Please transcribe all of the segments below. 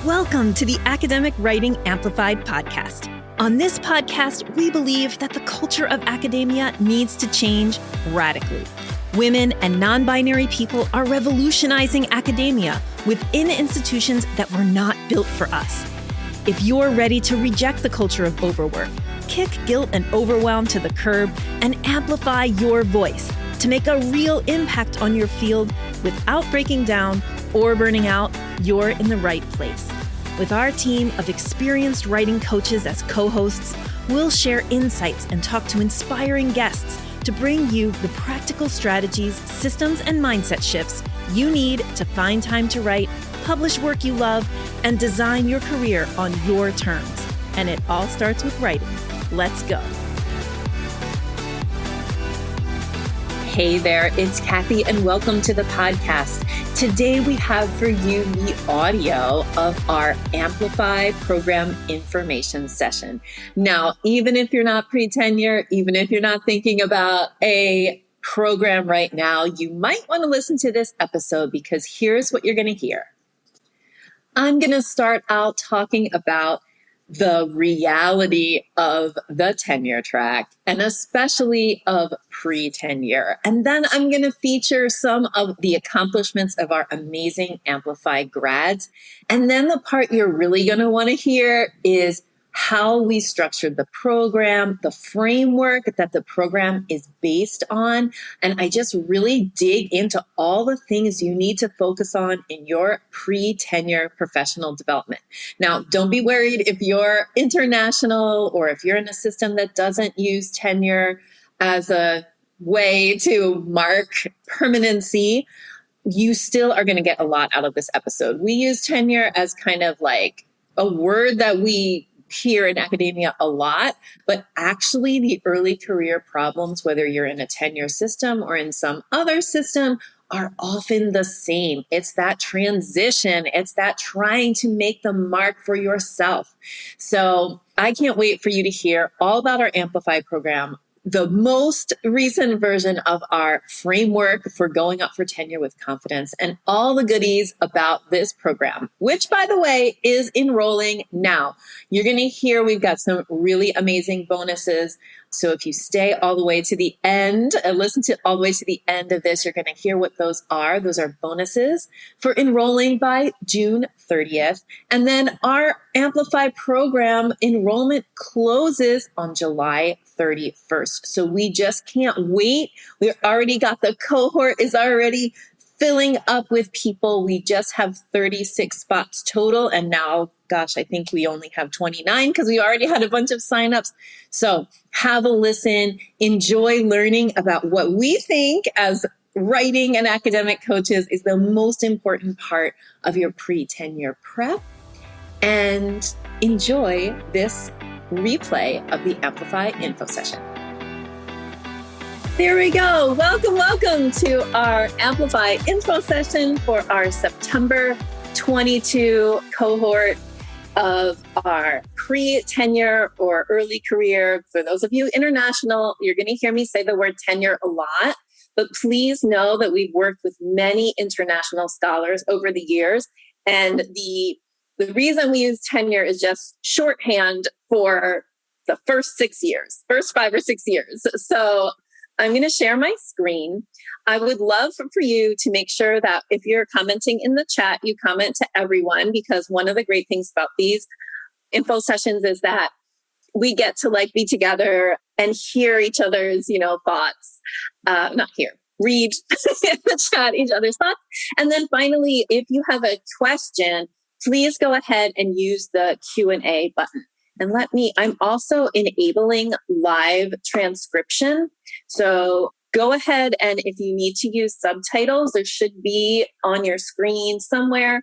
Welcome to the Academic Writing Amplified podcast. On this podcast, we believe that the culture of academia needs to change radically. Women and non-binary people are revolutionizing academia within institutions that were not built for us. If you're ready to reject the culture of overwork, kick guilt and overwhelm to the curb, and amplify your voice to make a real impact on your field without breaking down or burning out, you're in the right place. With our team of experienced writing coaches as co-hosts, we'll share insights and talk to inspiring guests to bring you the practical strategies, systems, and mindset shifts you need to find time to write, publish work you love, and design your career on your terms. And it all starts with writing. Let's go. Hey there, it's Kathy, and welcome to the podcast. Today we have for you the audio of our Amplify program information session. Now, even if you're not pre-tenure, even if you're not thinking about a program right now, you might want to listen to this episode because here's what you're going to hear. I'm going to start out talking about the reality of the tenure track, and especially of pre-tenure. And then I'm going to feature some of the accomplishments of our amazing Amplify grads. And then the part you're really going to want to hear is how we structured the program, the framework that the program is based on. And I just really dig into all the things you need to focus on in your pre-tenure professional development. Now, don't be worried if you're international or if you're in a system that doesn't use tenure as a way to mark permanency. You still are going to get a lot out of this episode. We use tenure as kind of like a word that we hear in academia a lot, but actually the early career problems, whether you're in a tenure system or in some other system, are often the same. It's that transition. It's that trying to make the mark for yourself. So I can't wait for you to hear all about our Amplify program, the most recent version of our framework for going up for tenure with confidence, and all the goodies about this program, which, by the way, is enrolling now. You're going to hear we've got some really amazing bonuses. So if you stay all the way to the end and listen to all the way to the end of this, you're going to hear what those are. Those are bonuses for enrolling by June 30th. And then our Amplify program enrollment closes on July 31st. So we just can't wait. We already got the cohort is already filling up with people. We just have 36 spots total. And now, gosh, I think we only have 29 because we already had a bunch of signups. So have a listen, enjoy learning about what we think as writing and academic coaches is the most important part of your pre-tenure prep, and enjoy this replay of the Amplify info session. There we go. Welcome to our Amplify info session for our September 22 cohort of our pre-tenure or early career. For those of you international, you're going to hear me say the word tenure a lot, but please know that we've worked with many international scholars over the years. And the reason we use tenure is just shorthand for the first 5 or 6 years. So I'm going to share my screen. I would love for you to make sure that if you're commenting in the chat, you comment to everyone, because one of the great things about these info sessions is that we get to be together and hear each other's, thoughts. Read in the chat each other's thoughts. And then finally, if you have a question, please go ahead and use the Q&A button. And I'm also enabling live transcription. So go ahead, and if you need to use subtitles, there should be on your screen somewhere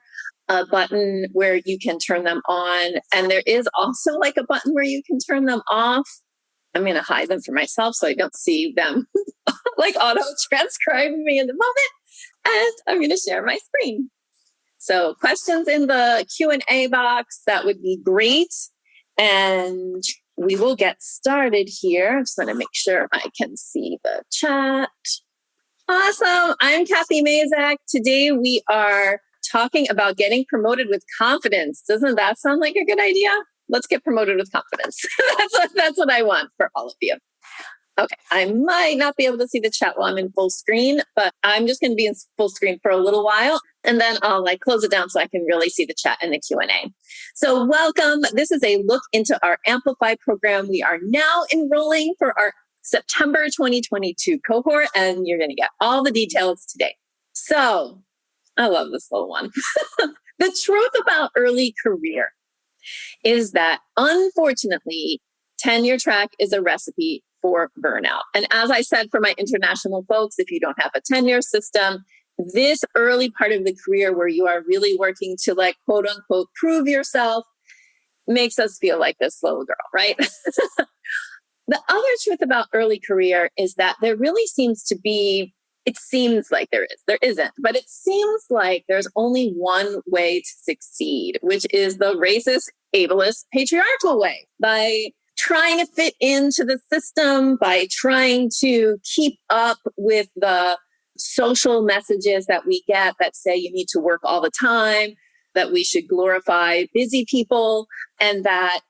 a button where you can turn them on. And there is also a button where you can turn them off. I'm going to hide them for myself so I don't see them auto transcribe me in the moment. And I'm going to share my screen. So questions in the Q&A box, that would be great. And we will get started here. I just want to make sure I can see the chat. Awesome. I'm Kathy Mazak. Today we are talking about getting promoted with confidence. Doesn't that sound like a good idea? Let's get promoted with confidence. That's what I want for all of you. Okay, I might not be able to see the chat while I'm in full screen, but I'm just going to be in full screen for a little while, and then I'll close it down so I can really see the chat and the Q&A. So welcome. This is a look into our Amplify program. We are now enrolling for our September 2022 cohort, and you're going to get all the details today. So I love this little one. The truth about early career is that, unfortunately, tenure track is a recipe for burnout. And as I said, for my international folks, if you don't have a tenure system, this early part of the career where you are really working to quote unquote prove yourself makes us feel like this little girl, right? The other truth about early career is that there really seems to be, it seems like there isn't, but it seems like there's only one way to succeed, which is the racist, ableist, patriarchal way, by trying to fit into the system, by trying to keep up with the social messages that we get that say you need to work all the time, that we should glorify busy people, and that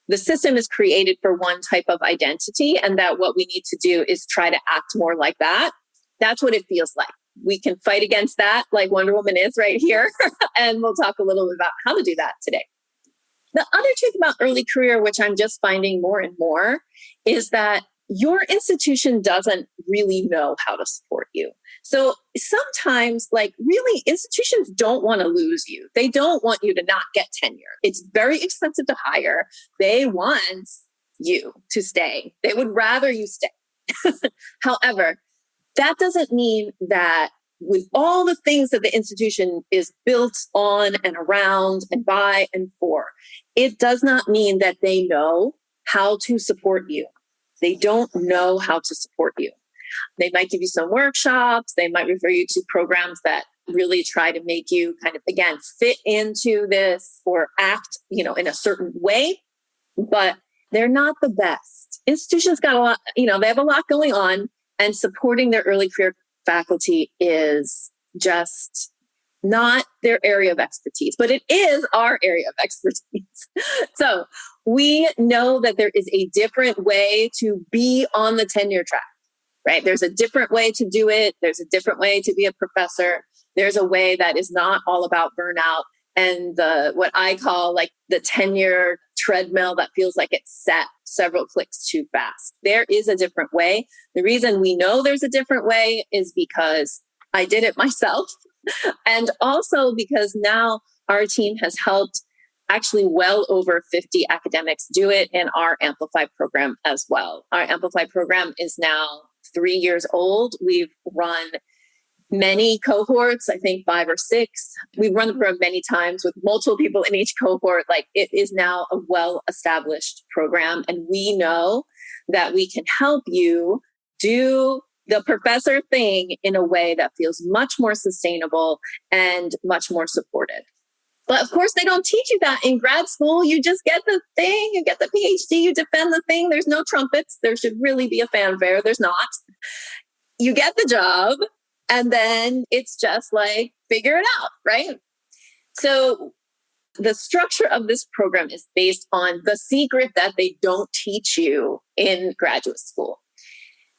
the system is created for one type of identity, and that what we need to do is try to act more like that. That's what it feels like. We can fight against that like Wonder Woman is right here. And we'll talk a little bit about how to do that today. The other truth about early career, which I'm just finding more and more, is that your institution doesn't really know how to support you. So sometimes, really, institutions don't want to lose you. They don't want you to not get tenure. It's very expensive to hire. They want you to stay. They would rather you stay. However, that doesn't mean that with all the things that the institution is built on and around and by and for, it does not mean that they know how to support you. They don't know how to support you. They might give you some workshops. They might refer you to programs that really try to make you kind of, again, fit into this or act, in a certain way, but they're not the best. Institutions got a lot, they have a lot going on, and supporting their early career faculty is just not their area of expertise, but it is our area of expertise. So we know that there is a different way to be on the tenure track, right? There's a different way to do it. There's a different way to be a professor. There's a way that is not all about burnout and what I call the tenure treadmill that feels like it's set several clicks too fast. There is a different way. The reason we know there's a different way is because I did it myself. And also because now our team has helped actually well over 50 academics do it in our Amplify program as well. Our Amplify program is now 3 years old. We've run many cohorts, I think 5 or 6. We've run the program many times with multiple people in each cohort. It is now a well-established program. And we know that we can help you do the professor thing in a way that feels much more sustainable and much more supported. But of course, they don't teach you that in grad school. You just get the thing, you get the PhD, you defend the thing. There's no trumpets. There should really be a fanfare. There's not. You get the job, and then it's just figure it out, right? So the structure of this program is based on the secret that they don't teach you in graduate school.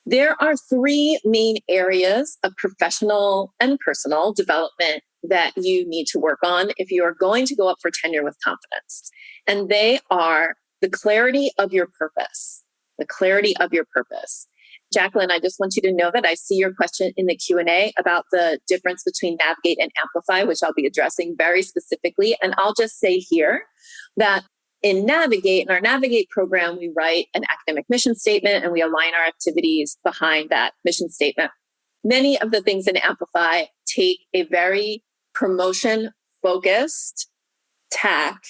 There are 3 main areas of professional and personal development that you need to work on if you are going to go up for tenure with confidence. And they are the clarity of your purpose, the clarity of your purpose. Jacqueline, I just want you to know that I see your question in the Q&A about the difference between Navigate and Amplify, which I'll be addressing very specifically. And I'll just say here that in our Navigate program, we write an academic mission statement and we align our activities behind that mission statement. Many of the things in Amplify take a very promotion-focused tack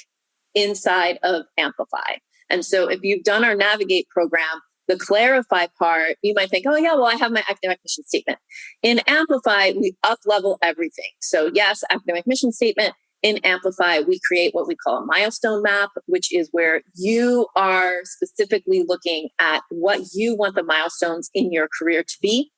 inside of Amplify. And so if you've done our Navigate program, the clarify part, you might think, oh yeah, well, I have my academic mission statement. In Amplify, we up-level everything. So yes, academic mission statement. In Amplify, we create what we call a milestone map, which is where you are specifically looking at what you want the milestones in your career to be.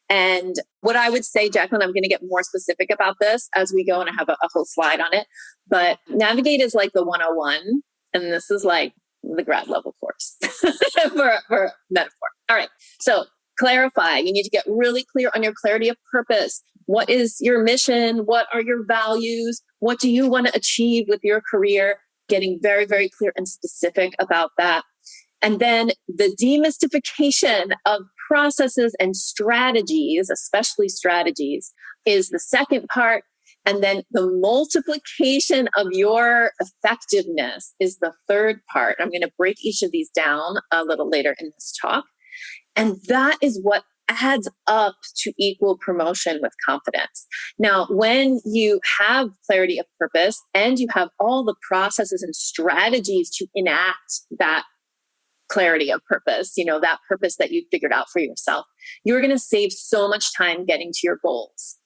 And what I would say, Jacqueline, I'm going to get more specific about this as we go, and I have a whole slide on it. But Navigate is like the 101, and this is like the grad level course for metaphor. All right. So clarify. You need to get really clear on your clarity of purpose. What is your mission? What are your values? What do you want to achieve with your career? Getting very, very clear and specific about that. And then the demystification of processes and strategies, especially strategies, is the second part. And then the multiplication of your effectiveness is the third part. I'm going to break each of these down a little later in this talk. And that is what adds up to equal promotion with confidence. Now, when you have clarity of purpose and you have all the processes and strategies to enact that clarity of purpose, that purpose that you figured out for yourself, you're going to save so much time getting to your goals.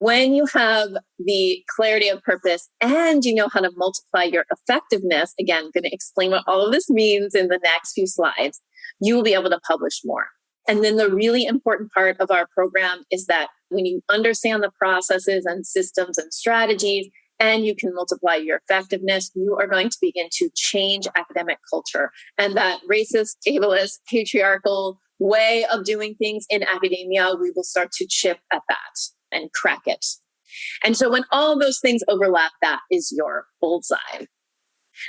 When you have the clarity of purpose and you know how to multiply your effectiveness, again, I'm going to explain what all of this means in the next few slides, you will be able to publish more. And then the really important part of our program is that when you understand the processes and systems and strategies, and you can multiply your effectiveness, you are going to begin to change academic culture. And that racist, ableist, patriarchal way of doing things in academia, we will start to chip at that and crack it. And so when all of those things overlap, that is your bullseye.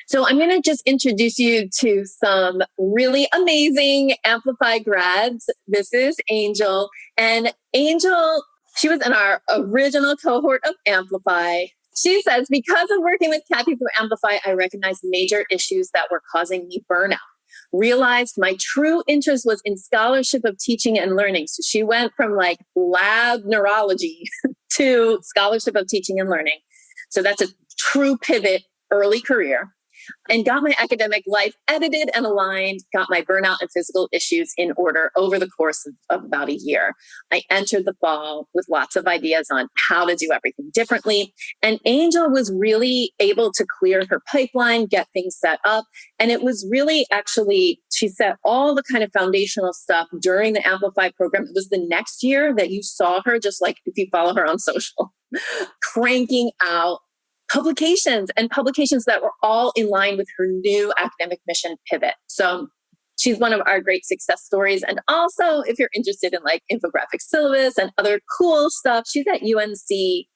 So I'm going to just introduce you to some really amazing Amplify grads. This is Angel. And Angel, she was in our original cohort of Amplify. She says, because of working with Kathy through Amplify, I recognized major issues that were causing me burnout. Realized my true interest was in scholarship of teaching and learning. So she went from like lab neurology to scholarship of teaching and learning. So that's a true pivot early career. And got my academic life edited and aligned, got my burnout and physical issues in order over the course of about a year. I entered the fall with lots of ideas on how to do everything differently. And Angel was really able to clear her pipeline, get things set up. And it was really actually, she set all the kind of foundational stuff during the Amplify program. It was the next year that you saw her, just like if you follow her on social, cranking out publications that were all in line with her new academic mission pivot. So she's one of our great success stories. And also, if you're interested in like infographic syllabus and other cool stuff, she's at UNC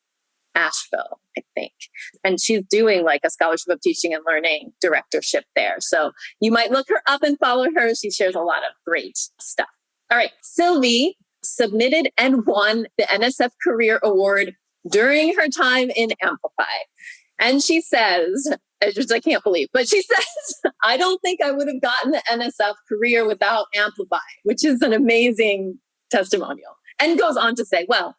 Asheville, I think. And she's doing like a scholarship of teaching and learning directorship there. So you might look her up and follow her. She shares a lot of great stuff. All right. Sylvie submitted and won the Nsf Career Award during her time in Amplify. And she says, which I can't believe, but she says, I don't think I would have gotten the NSF career without Amplify, which is an amazing testimonial. And goes on to say, well,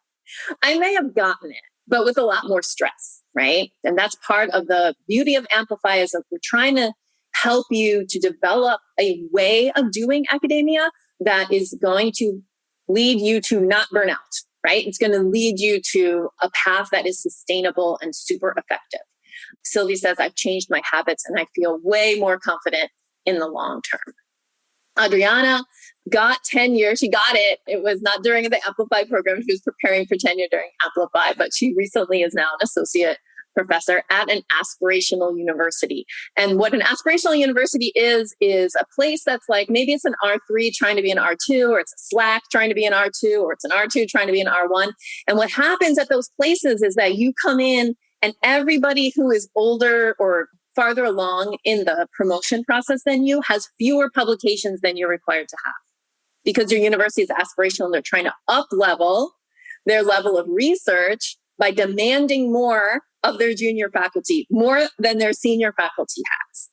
I may have gotten it, but with a lot more stress, right? And that's part of the beauty of Amplify is that we're trying to help you to develop a way of doing academia that is going to lead you to not burn out. Right? It's going to lead you to a path that is sustainable and super effective. Sylvie says, I've changed my habits and I feel way more confident in the long term. Adriana got tenure. She got it. It was not during the Amplify program. She was preparing for tenure during Amplify, but she recently is now an associate professor at an aspirational university. And what an aspirational university is a place that's like, maybe it's an R3 trying to be an R2, or it's a Slack trying to be an R2, or it's an R2 trying to be an R1. And what happens at those places is that you come in and everybody who is older or farther along in the promotion process than you has fewer publications than you're required to have. Because your university is aspirational and they're trying to up-level their level of research by demanding more of their junior faculty, more than their senior faculty has.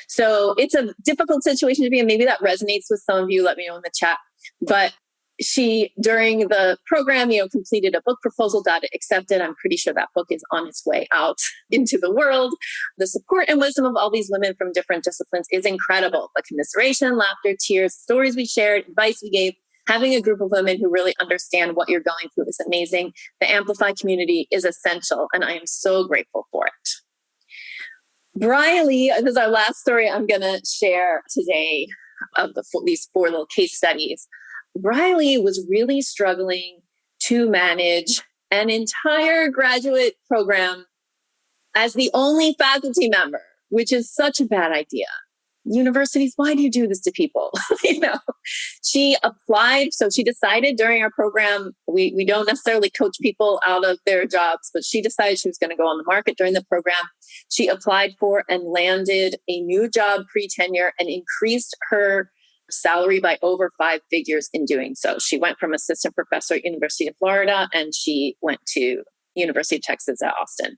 So it's a difficult situation to be in. Maybe that resonates with some of you. Let me know in the chat. But she, during the program, completed a book proposal, got it accepted. I'm pretty sure that book is on its way out into the world. The support and wisdom of all these women from different disciplines is incredible. The commiseration, laughter, tears, stories we shared, advice we gave, having a group of women who really understand what you're going through is amazing. The Amplify community is essential, and I am so grateful for it. Briley, this is our last story I'm going to share today of these 4 little case studies. Riley was really struggling to manage an entire graduate program as the only faculty member, which is such a bad idea. Universities, why do you do this to people? She applied. So she decided during our program, we don't necessarily coach people out of their jobs, but she decided she was going to go on the market during the program. She applied for and landed a new job pre-tenure and increased her salary by over 5 figures in doing so. She went from assistant professor at University of Florida and she went to University of Texas at Austin.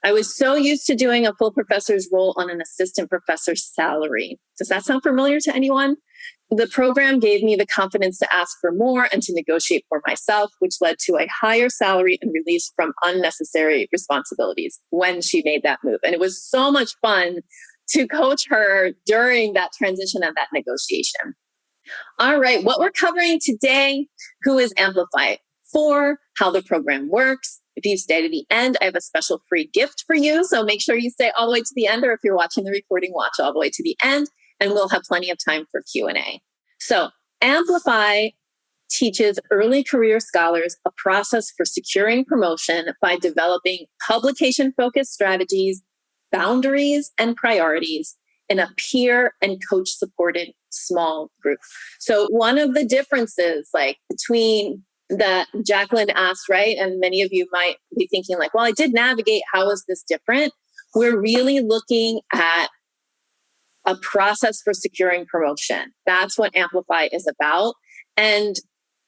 I was so used to doing a full professor's role on an assistant professor's salary. Does that sound familiar to anyone? The program gave me the confidence to ask for more and to negotiate for myself, which led to a higher salary and release from unnecessary responsibilities when she made that move. And it was so much fun to coach her during that transition and that negotiation. All right, what we're covering today, who is Amplify? 4, how the program works. If you stay to the end, I have a special free gift for you. So make sure you stay all the way to the end, or if you're watching the recording, watch all the way to the end, and we'll have plenty of time for Q&A. So Amplify teaches early career scholars a process for securing promotion by developing publication-focused strategies, boundaries, and priorities in a peer and coach-supported small group. So one of the differences between that Jacqueline asked, right? And many of you might be thinking well, I did Navigate. How is this different? We're really looking at a process for securing promotion. That's what Amplify is about. And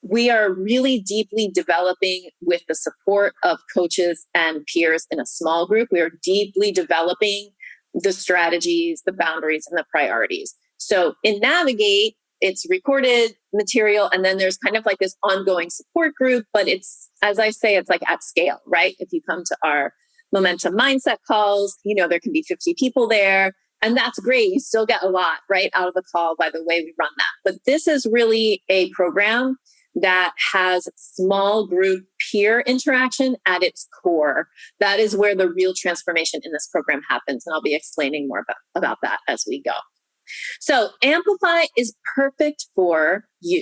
we are really deeply developing with the support of coaches and peers in a small group. We are deeply developing the strategies, the boundaries, and the priorities. So in Navigate, it's recorded material, and then there's kind of this ongoing support group, but it's, as I say, it's at scale, right? If you come to our momentum mindset calls, there can be 50 people there, and that's great. You still get a lot, right, out of the call by the way we run that. But this is really a program that has small group peer interaction at its core. That is where the real transformation in this program happens. And I'll be explaining more about that as we go. So Amplify is perfect for you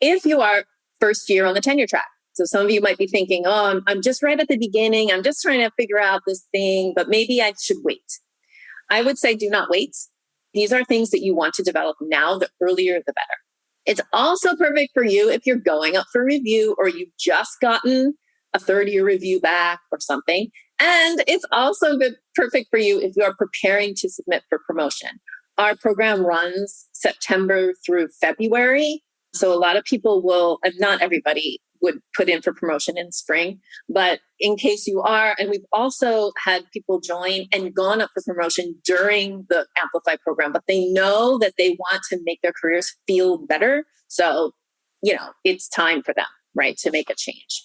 if you are first year on the tenure track. So some of you might be thinking, oh, I'm just right at the beginning. I'm just trying to figure out this thing, but maybe I should wait. I would say do not wait. These are things that you want to develop now. The earlier, the better. It's also perfect for you if you're going up for review or you've just gotten a third-year review back or something. And it's also perfect for you if you are preparing to submit for promotion. Our program runs September through February. So a lot of people will, and not everybody would put in for promotion in spring, but in case you are, and we've also had people join and gone up for promotion during the Amplify program, but they know that they want to make their careers feel better. So, it's time for them, right, to make a change.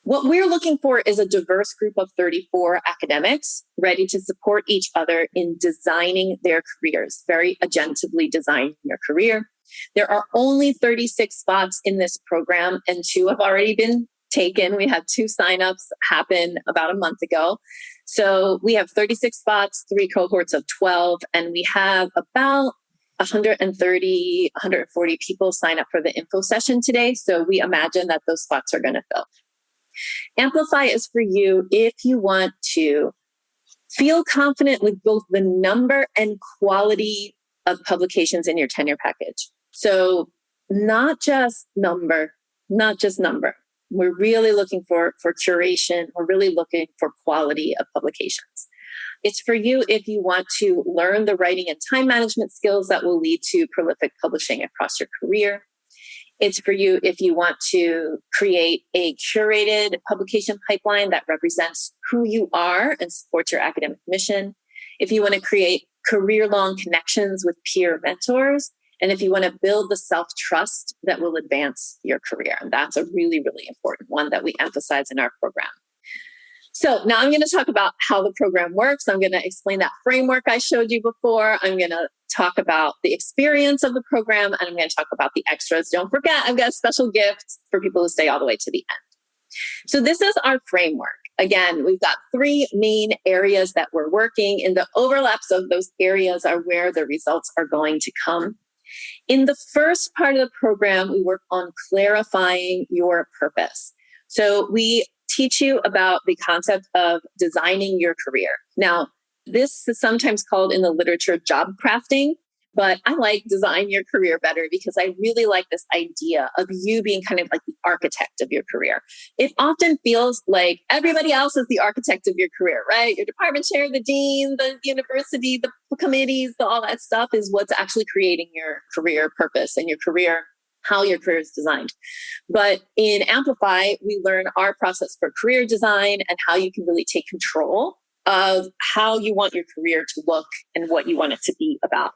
What we're looking for is a diverse group of 34 academics ready to support each other in designing their careers, very agentively designing your career. There are only 36 spots in this program, and 2 have already been taken. We had 2 signups happen about a month ago. So we have 36 spots, 3 cohorts of 12, and we have about 130, 140 people sign up for the info session today. So we imagine that those spots are going to fill. Amplify is for you if you want to feel confident with both the number and quality of publications in your tenure package. So not just number. We're really looking for curation. We're really looking for quality of publications. It's for you if you want to learn the writing and time management skills that will lead to prolific publishing across your career. It's for you if you want to create a curated publication pipeline that represents who you are and supports your academic mission. If you want to create career-long connections with peer mentors, and if you want to build the self-trust that will advance your career. And that's a really, really important one that we emphasize in our program. So now I'm going to talk about how the program works. I'm going to explain that framework I showed you before. I'm going to talk about the experience of the program, and I'm going to talk about the extras. Don't forget, I've got a special gift for people who stay all the way to the end. So this is our framework. Again, we've got 3 main areas that we're working, and the overlaps of those areas are where the results are going to come. In the first part of the program, we work on clarifying your purpose. So we teach you about the concept of designing your career. Now, this is sometimes called in the literature job crafting, but I like design your career better because I really like this idea of you being kind of like the architect of your career. It often feels like everybody else is the architect of your career, right? Your department chair, the dean, the university, the committees, all that stuff is what's actually creating your career purpose and your career, how your career is designed. But in Amplify, we learn our process for career design and how you can really take control of how you want your career to look and what you want it to be about.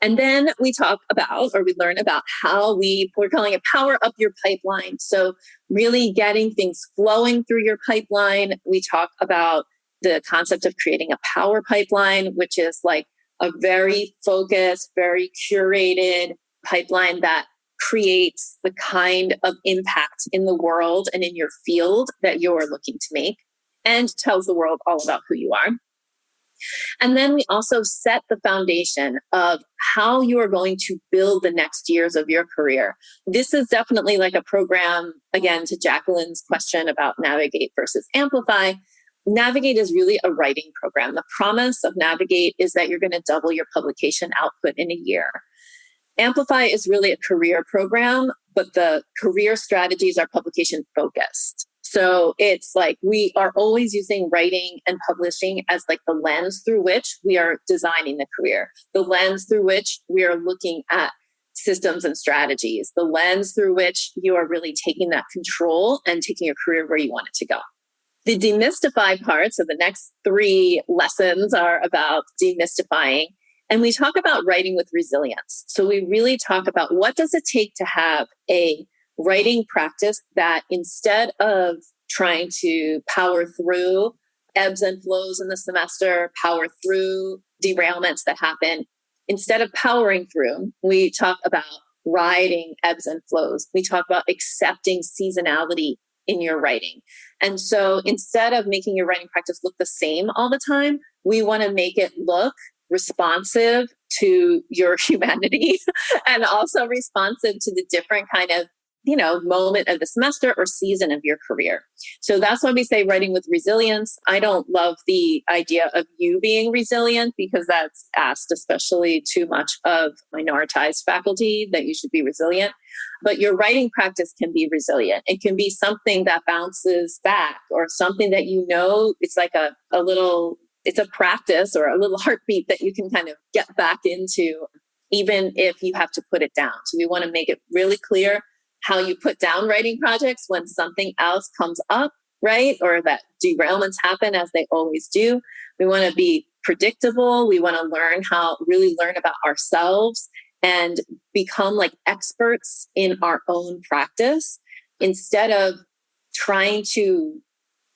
And then we talk about, or we learn about how we're calling it power up your pipeline. So really getting things flowing through your pipeline. We talk about the concept of creating a power pipeline, which is like a very focused, very curated pipeline that creates the kind of impact in the world and in your field that you're looking to make, and tells the world all about who you are. And then we also set the foundation of how you are going to build the next years of your career. This is definitely like a program, again, to Jacqueline's question about Navigate versus Amplify. Navigate is really a writing program. The promise of Navigate is that you're going to double your publication output in a year. Amplify is really a career program, but the career strategies are publication focused. So it's like we are always using writing and publishing as like the lens through which we are designing the career, the lens through which we are looking at systems and strategies, the lens through which you are really taking that control and taking your career where you want it to go. The demystify part, so the next 3 lessons are about demystifying. And we talk about writing with resilience. So we really talk about what does it take to have a writing practice that instead of trying to power through ebbs and flows in the semester, power through derailments that happen, instead of powering through, we talk about riding ebbs and flows. We talk about accepting seasonality in your writing. And so instead of making your writing practice look the same all the time, we want to make it look responsive to your humanity and also responsive to the different kind of moment of the semester or season of your career. So that's why we say writing with resilience. I don't love the idea of you being resilient because that's asked especially too much of minoritized faculty that you should be resilient. But your writing practice can be resilient. It can be something that bounces back or something that it's like it's a practice or a little heartbeat that you can kind of get back into even if you have to put it down. So we want to make it really clear how you put down writing projects when something else comes up, right? Or that derailments happen as they always do. We want to be predictable. We want to really learn about ourselves and become like experts in our own practice instead of trying to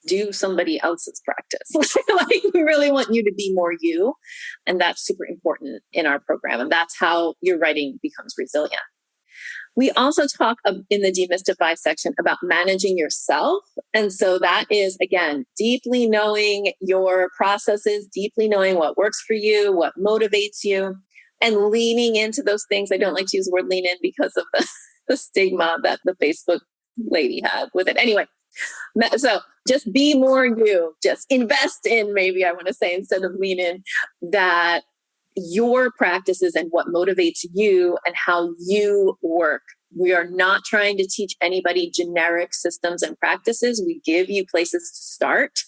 do somebody else's practice. Like we really want you to be more you. And that's super important in our program. And that's how your writing becomes resilient. We also talk in the demystify section about managing yourself. And so that is, again, deeply knowing your processes, deeply knowing what works for you, what motivates you, and leaning into those things. I don't like to use the word lean in because of the stigma that the Facebook lady had with it. Anyway, so just be more you, just invest in, maybe I want to say, instead of lean in, that your practices and what motivates you and how you work. We are not trying to teach anybody generic systems and practices. We give you places to start.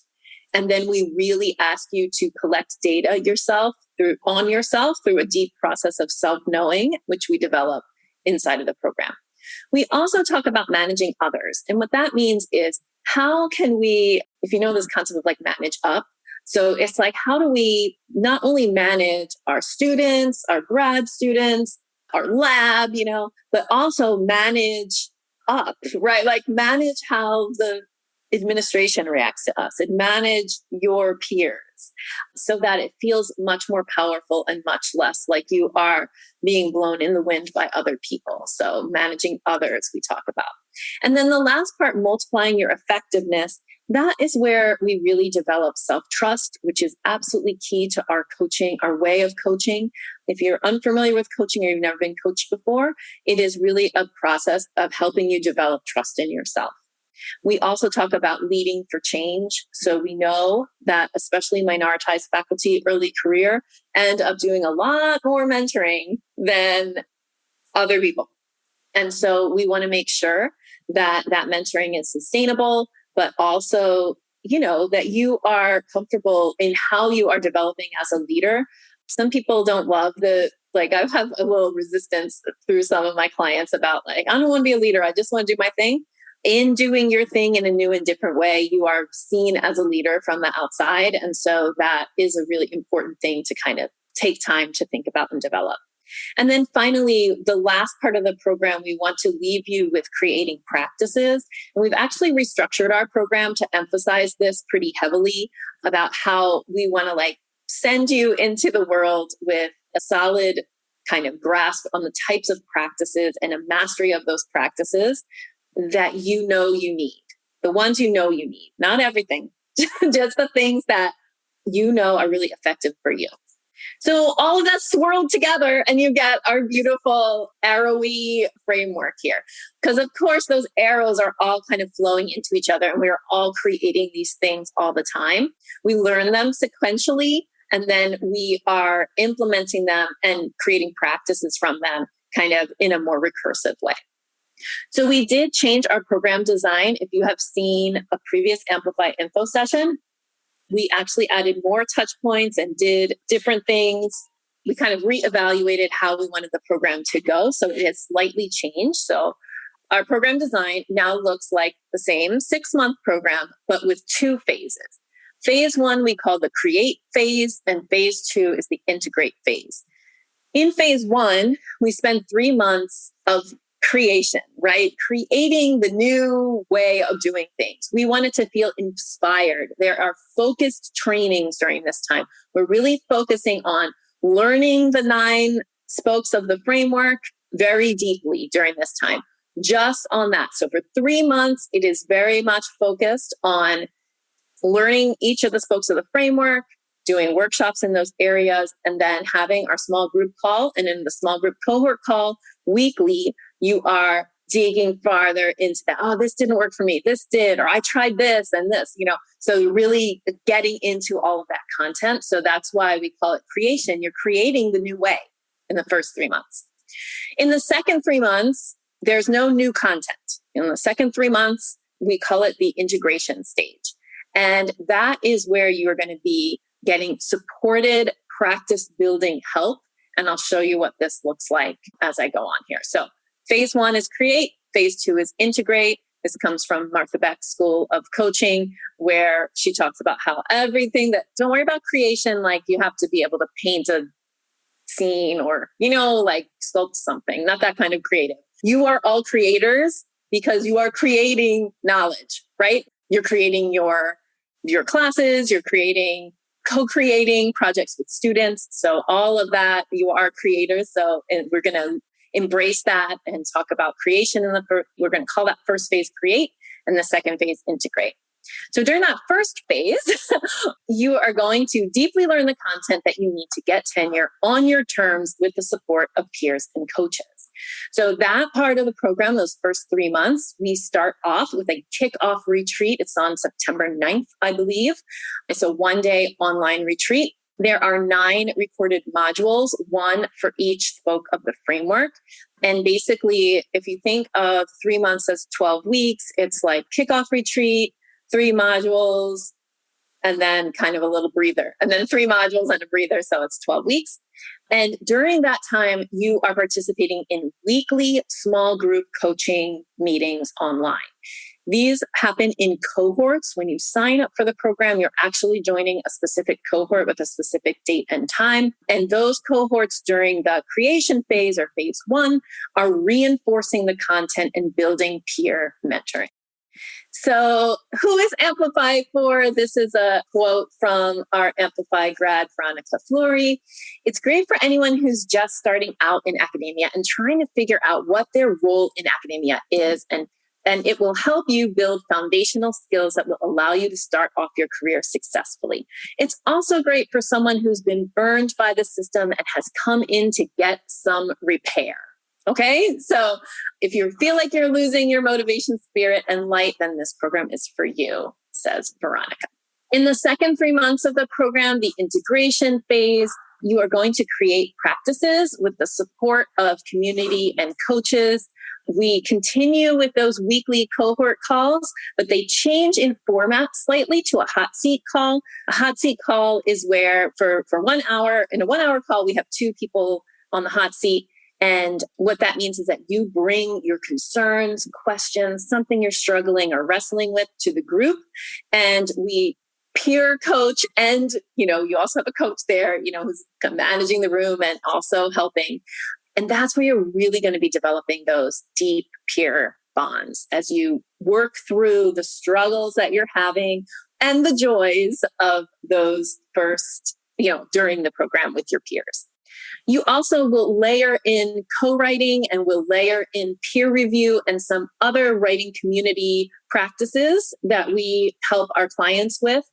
And then we really ask you to collect data on yourself through a deep process of self-knowing, which we develop inside of the program. We also talk about managing others. And what that means is how can we, if you know this concept of like manage up, so it's like, how do we not only manage our students, our grad students, our lab, but also manage up, right? Like manage how the administration reacts to us and manage your peers so that it feels much more powerful and much less like you are being blown in the wind by other people. So managing others, we talk about. And then the last part, multiplying your effectiveness. That is where we really develop self-trust, which is absolutely key to our coaching, our way of coaching. If you're unfamiliar with coaching or you've never been coached before, it is really a process of helping you develop trust in yourself. We also talk about leading for change. So we know that especially minoritized faculty early career end up doing a lot more mentoring than other people. And so we want to make sure that that mentoring is sustainable, but also, that you are comfortable in how you are developing as a leader. Some people don't love I have a little resistance through some of my clients about I don't want to be a leader. I just want to do my thing. In doing your thing in a new and different way, you are seen as a leader from the outside. And so that is a really important thing to kind of take time to think about and develop. And then finally, the last part of the program, we want to leave you with creating practices. And we've actually restructured our program to emphasize this pretty heavily about how we want to send you into the world with a solid kind of grasp on the types of practices and a mastery of those practices that you need. The ones you need, not everything, just the things that are really effective for you. So all of that swirled together and you get our beautiful arrowy framework here. Because of course, those arrows are all kind of flowing into each other and we're all creating these things all the time. We learn them sequentially and then we are implementing them and creating practices from them kind of in a more recursive way. So we did change our program design. If you have seen a previous Amplify info session, we actually added more touch points and did different things. We kind of reevaluated how we wanted the program to go. So it has slightly changed. So our program design now looks like the same 6-month program, but with 2 phases. Phase 1, we call the create phase, and phase 2 is the integrate phase. In phase 1, we spend 3 months of creation, right? Creating the new way of doing things. We wanted to feel inspired. There are focused trainings during this time. We're really focusing on learning the 9 spokes of the framework very deeply during this time, just on that. So for 3 months, it is very much focused on learning each of the spokes of the framework, doing workshops in those areas, and then having our small group call. And in the small group cohort call weekly, you are digging farther into that. Oh, this didn't work for me. This did, or I tried this and this, so really getting into all of that content. So that's why we call it creation. You're creating the new way in the first 3 months. In the second 3 months, there's no new content. In the second 3 months, we call it the integration stage. And that is where you are going to be getting supported practice building help. And I'll show you what this looks like as I go on here. So phase 1 is create. Phase 2 is integrate. This comes from Martha Beck's School of Coaching, where she talks about how everything don't worry about creation, like you have to be able to paint a scene or, sculpt something, not that kind of creative. You are all creators because you are creating knowledge, right? You're creating your classes, you're co-creating projects with students. So all of that, you are creators. So we're going to embrace that and talk about creation. We're going to call that first phase create and the second phase integrate. So during that first phase, you are going to deeply learn the content that you need to get tenure on your terms with the support of peers and coaches. So that part of the program, those first 3 months, we start off with a kickoff retreat. It's on September 9th, I believe. It's a 1-day online retreat. There are 9 recorded modules, 1 for each spoke of the framework. And basically, if you think of 3 months as 12 weeks, it's like kickoff retreat, 3 modules, and then kind of a little breather, and then 3 modules and a breather. So it's 12 weeks. And during that time, you are participating in weekly small group coaching meetings online. These happen in cohorts. When you sign up for the program, you're actually joining a specific cohort with a specific date and time. And those cohorts during the creation phase or phase 1 are reinforcing the content and building peer mentoring. So who is Amplify for? This is a quote from our Amplify grad, Veronica Fleury. It's great for anyone who's just starting out in academia and trying to figure out what their role in academia is and And it will help you build foundational skills that will allow you to start off your career successfully. It's also great for someone who's been burned by the system and has come in to get some repair. Okay, so if you feel like you're losing your motivation, spirit, and light, then this program is for you, says Veronica. In the second 3 months of the program, the integration phase, you are going to create practices with the support of community and coaches. We continue with those weekly cohort calls, but they change in format slightly to a hot seat call. A hot seat call is where for 1 hour, in a 1 hour call, we have 2 people on the hot seat. And what that means is that you bring your concerns, questions, something you're struggling or wrestling with to the group. And we peer coach, and, you also have a coach there, who's managing the room and also helping. And that's where you're really going to be developing those deep peer bonds as you work through the struggles that you're having and the joys of those first, during the program with your peers. You also will layer in co-writing and will layer in peer review and some other writing community practices that we help our clients with.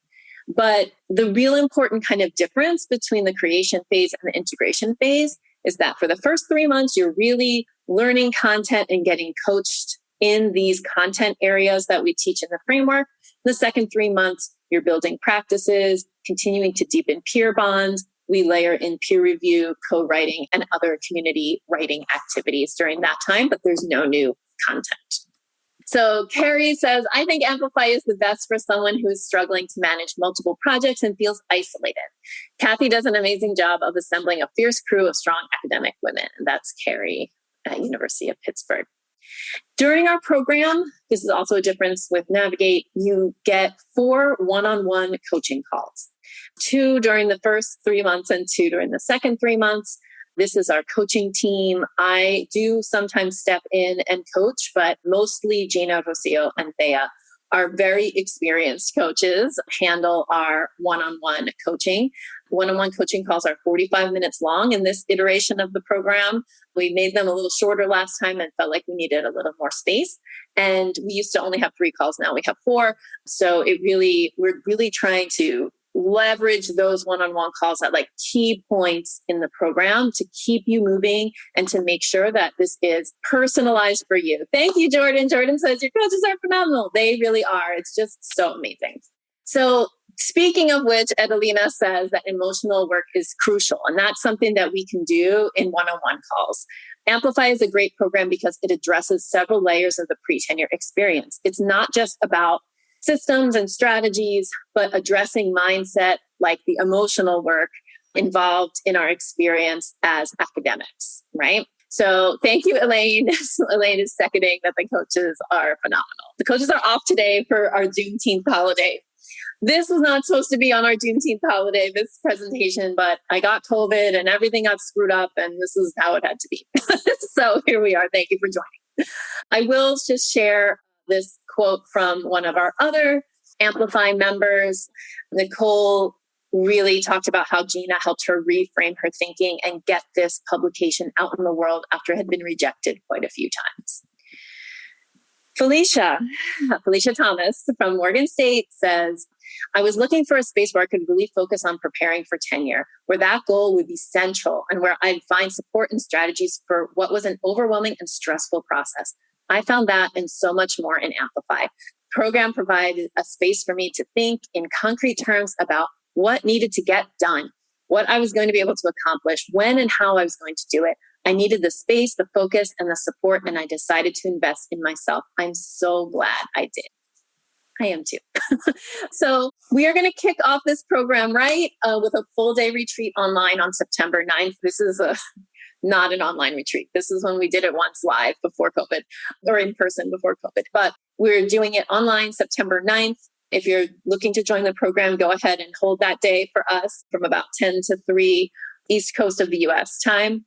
But the real important kind of difference between the creation phase and the integration phase is that for the first 3 months, you're really learning content and getting coached in these content areas that we teach in the framework. The second 3 months, you're building practices, continuing to deepen peer bonds. We layer in peer review, co-writing, and other community writing activities during that time, but there's no new content. So Carrie says, I think Amplify is the best for someone who is struggling to manage multiple projects and feels isolated. Kathy does an amazing job of assembling a fierce crew of strong academic women. And that's Carrie at University of Pittsburgh. During our program, this is also a difference with Navigate, you get 4 one-on-one coaching calls, 2 during the first 3 months and 2 during the second 3 months. This is our coaching team. I do sometimes step in and coach, but mostly Gina, Rocio, and Thea are very experienced coaches, handle our one-on-one coaching. One-on-one coaching calls are 45 minutes long in this iteration of the program. We made them a little shorter last time and felt like we needed a little more space. And we used to only have 3 calls. Now we have 4. So we're really trying to leverage those one-on-one calls at key points in the program to keep you moving and to make sure that this is personalized for you. Thank you, Jordan. Jordan says your coaches are phenomenal. They really are. It's just so amazing. So speaking of which, Edelina says that emotional work is crucial, and that's something that we can do in one-on-one calls. Amplify is a great program because it addresses several layers of the pre-tenure experience. It's not just about systems and strategies, but addressing mindset, like the emotional work involved in our experience as academics, right? So thank you, Elaine. Elaine is seconding that the coaches are phenomenal. The coaches are off today for our Juneteenth holiday. This was not supposed to be on our Juneteenth holiday, this presentation, but I got COVID and everything got screwed up, and this is how it had to be. So here we are. Thank you for joining. I will just share this quote from one of our other Amplify members. Nicole really talked about how Gina helped her reframe her thinking and get this publication out in the world after it had been rejected quite a few times. Felicia Thomas from Morgan State says, I was looking for a space where I could really focus on preparing for tenure, where that goal would be central and where I'd find support and strategies for what was an overwhelming and stressful process. I found that and so much more in Amplify. The program provided a space for me to think in concrete terms about what needed to get done, what I was going to be able to accomplish, when and how I was going to do it. I needed the space, the focus, and the support, and I decided to invest in myself. I'm so glad I did. I am too. So we are going to kick off this program, with a full day retreat online on September 9th. This is not an online retreat. This is when we did it once live before COVID, or in person before COVID. But we're doing it online September 9th. If you're looking to join the program, go ahead and hold that day for us from about 10 to 3 East Coast of the US time.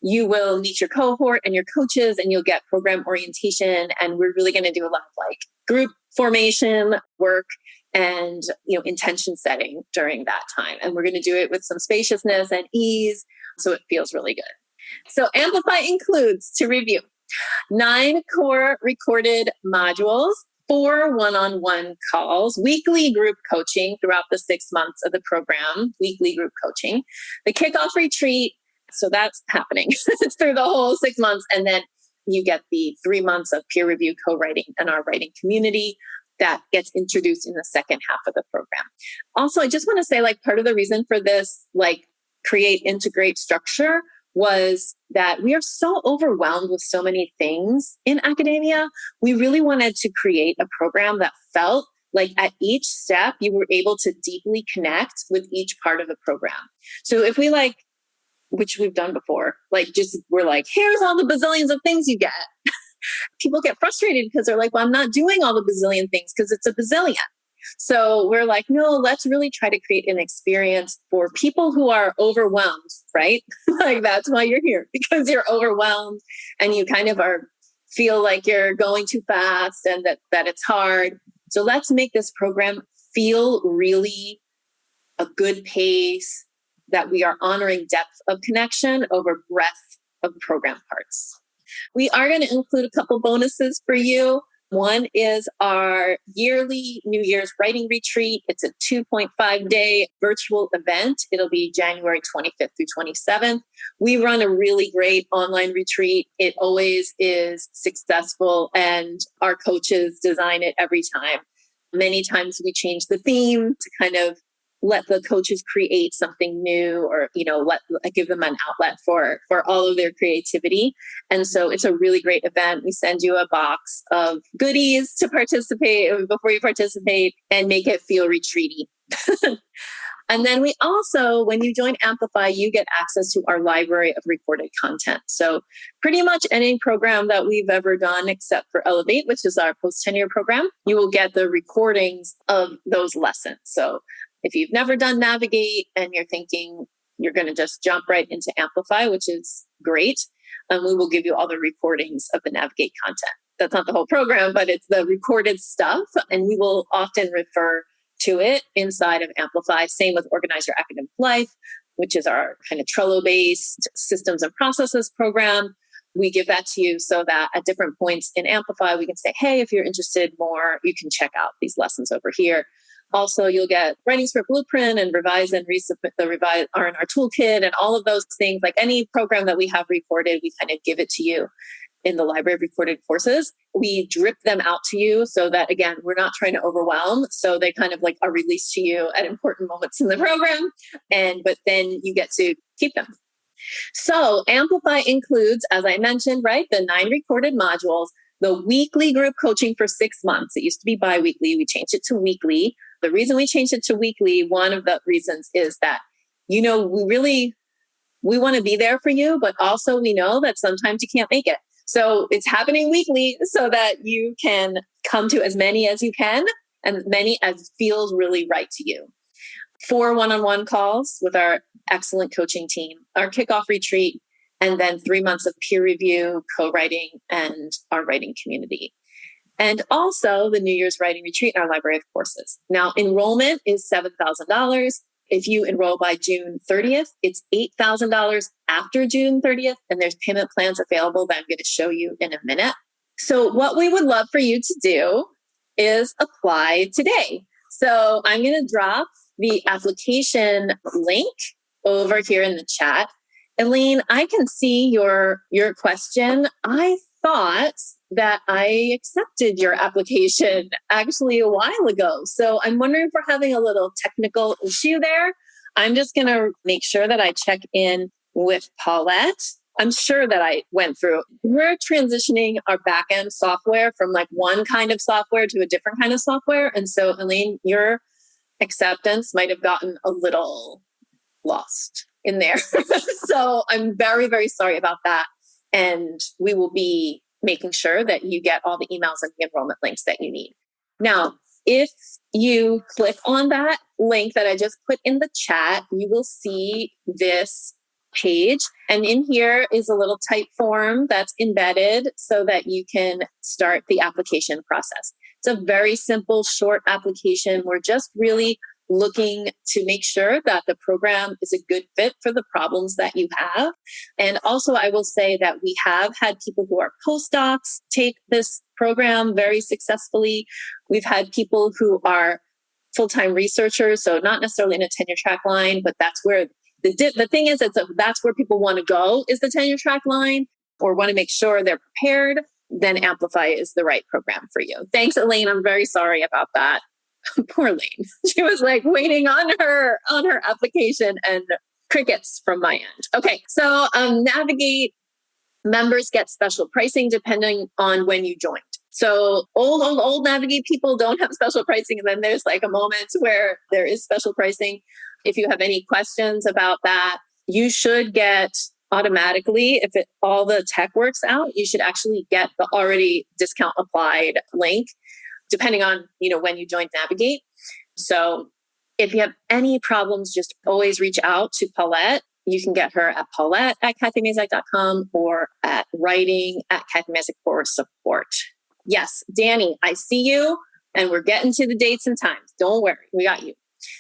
You will meet your cohort and your coaches, and you'll get program orientation. And we're really going to do a lot of group formation work and intention setting during that time. And we're going to do it with some spaciousness and ease, so it feels really good. So Amplify includes, to review, 9 core recorded modules, 4 one-on-one calls, weekly group coaching throughout the 6 months of the program, weekly group coaching, the kickoff retreat. So that's happening. It's through the whole 6 months. And then you get the 3 months of peer review co-writing and our writing community that gets introduced in the second half of the program. Also, I just want to say, like, part of the reason for this, like, create, integrate structure was that we are so overwhelmed with so many things in academia. We really wanted to create a program that felt like at each step, you were able to deeply connect with each part of the program. So if we like, which we've done before, like just we're like, here's all the bazillions of things you get. People get frustrated because they're like, well, I'm not doing all the bazillion things because it's a bazillion. So we're like, no, let's really try to create an experience for people who are overwhelmed, right? Like that's why you're here, because you're overwhelmed and you kind of feel like you're going too fast and that it's hard. So let's make this program feel really a good pace, that we are honoring depth of connection over breadth of program parts. We are going to include a couple bonuses for you. One is our yearly New Year's writing retreat. It's a 2.5-day virtual event. It'll be January 25th through 27th. We run a really great online retreat. It always is successful, and our coaches design it every time. Many times we change the theme to kind of let the coaches create something new, or, give them an outlet for all of their creativity. And so it's a really great event. We send you a box of goodies to participate before you participate and make it feel retreaty. And then we also, when you join Amplify, you get access to our library of recorded content. So pretty much any program that we've ever done, except for Elevate, which is our post-tenure program, you will get the recordings of those lessons. So if you've never done Navigate and you're thinking you're going to just jump right into Amplify, which is great, we will give you all the recordings of the Navigate content. That's not the whole program, but it's the recorded stuff. And we will often refer to it inside of Amplify. Same with Organize Your Academic Life, which is our kind of Trello-based systems and processes program. We give that to you so that at different points in Amplify, we can say, hey, if you're interested more, you can check out these lessons over here. Also, you'll get Writing Script Blueprint and Revise and Resubmit the Revise R&R Toolkit and all of those things. Like any program that we have recorded, we kind of give it to you in the library of recorded courses. We drip them out to you so that, again, we're not trying to overwhelm. So they kind of like are released to you at important moments in the program. But then you get to keep them. So Amplify includes, as I mentioned, right, the 9 recorded modules, the weekly group coaching for 6 months. It used to be bi-weekly. We changed it to weekly. The reason we changed it to weekly, one of the reasons is that, we want to be there for you, but also we know that sometimes you can't make it. So it's happening weekly so that you can come to as many as you can and as many as feels really right to you. 4 one-on-one calls with our excellent coaching team, our kickoff retreat, and then 3 months of peer review, co-writing, and our writing community. And also the New Year's writing retreat in our library of courses. Now, enrollment is $7,000. If you enroll by June 30th, it's $8,000 after June 30th, and there's payment plans available that I'm going to show you in a minute. So what we would love for you to do is apply today. So I'm going to drop the application link over here in the chat. Elaine, I can see your question. I thought that I accepted your application actually a while ago. So I'm wondering if we're having a little technical issue there. I'm just going to make sure that I check in with Paulette. I'm sure that I went through. We're transitioning our backend software from like one kind of software to a different kind of software. And so, Elaine, your acceptance might have gotten a little lost in there. So I'm very, very sorry about that. And we will be making sure that you get all the emails and the enrollment links that you need. Now, if you click on that link that I just put in the chat, you will see this page. And in here is a little type form that's embedded so that you can start the application process. It's a very simple, short application. We're just really looking to make sure that the program is a good fit for the problems that you have. And also, I will say that we have had people who are postdocs take this program very successfully. We've had people who are full-time researchers, so not necessarily in a tenure track line, but that's where the thing is, that's where people want to go, is the tenure track line, or want to make sure they're prepared. Then Amplify is the right program for you. Thanks, Elaine. I'm very sorry about that. Poor Elaine. She was like waiting on her application and crickets from my end. Okay, so Navigate members get special pricing depending on when you joined. So old Navigate people don't have special pricing. And then there's like a moment where there is special pricing. If you have any questions about that, you should get automatically, if all the tech works out, you should actually get the already discount applied link, depending on, when you joined Navigate. So if you have any problems, just always reach out to Paulette. You can get her at paulette@kathymazak.com or at writing@kathymazak for support. Yes, Danny, I see you, and we're getting to the dates and times. Don't worry, we got you.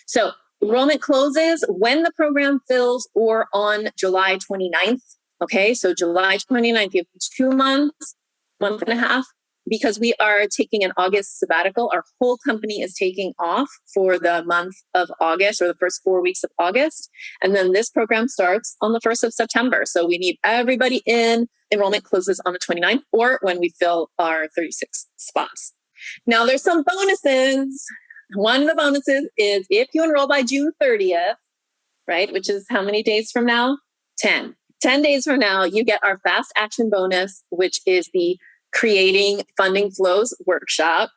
So enrollment closes when the program fills or on July 29th. Okay, so July 29th, you have 2 months, month and a half, because we are taking an August sabbatical. Our whole company is taking off for the month of August, or the first 4 weeks of August. And then this program starts on the 1st of September. So we need everybody in. Enrollment closes on the 29th or when we fill our 36 spots. Now there's some bonuses. One of the bonuses is if you enroll by June 30th, right, which is how many days from now? 10 days from now, you get our fast action bonus, which is the Creating Funding Flows workshop.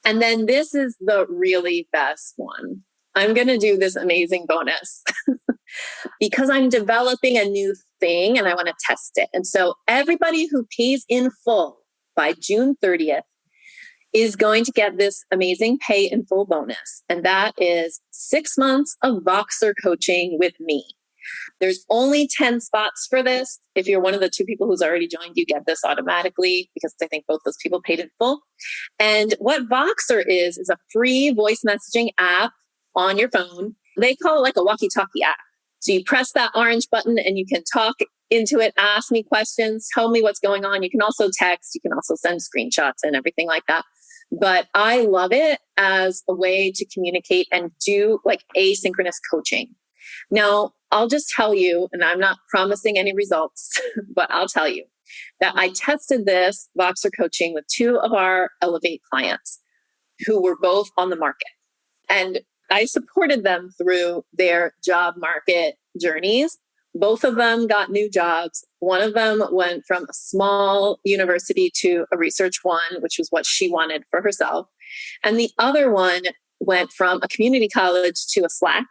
And then this is the really best one. I'm going to do this amazing bonus because I'm developing a new thing and I want to test it. And so everybody who pays in full by June 30th is going to get this amazing pay in full bonus. And that is 6 months of Voxer coaching with me. There's only 10 spots for this. If you're one of the 2 people who's already joined, you get this automatically because I think both those people paid in full. And what Voxer is a free voice messaging app on your phone. They call it like a walkie-talkie app. So you press that orange button and you can talk into it, ask me questions, tell me what's going on. You can also text, you can also send screenshots and everything like that. But I love it as a way to communicate and do like asynchronous coaching. Now, I'll just tell you, and I'm not promising any results, but I'll tell you that I tested this Voxer coaching with 2 of our Elevate clients who were both on the market. And I supported them through their job market journeys. Both of them got new jobs. One of them went from a small university to a research one, which was what she wanted for herself. And the other one went from a community college to a Slack.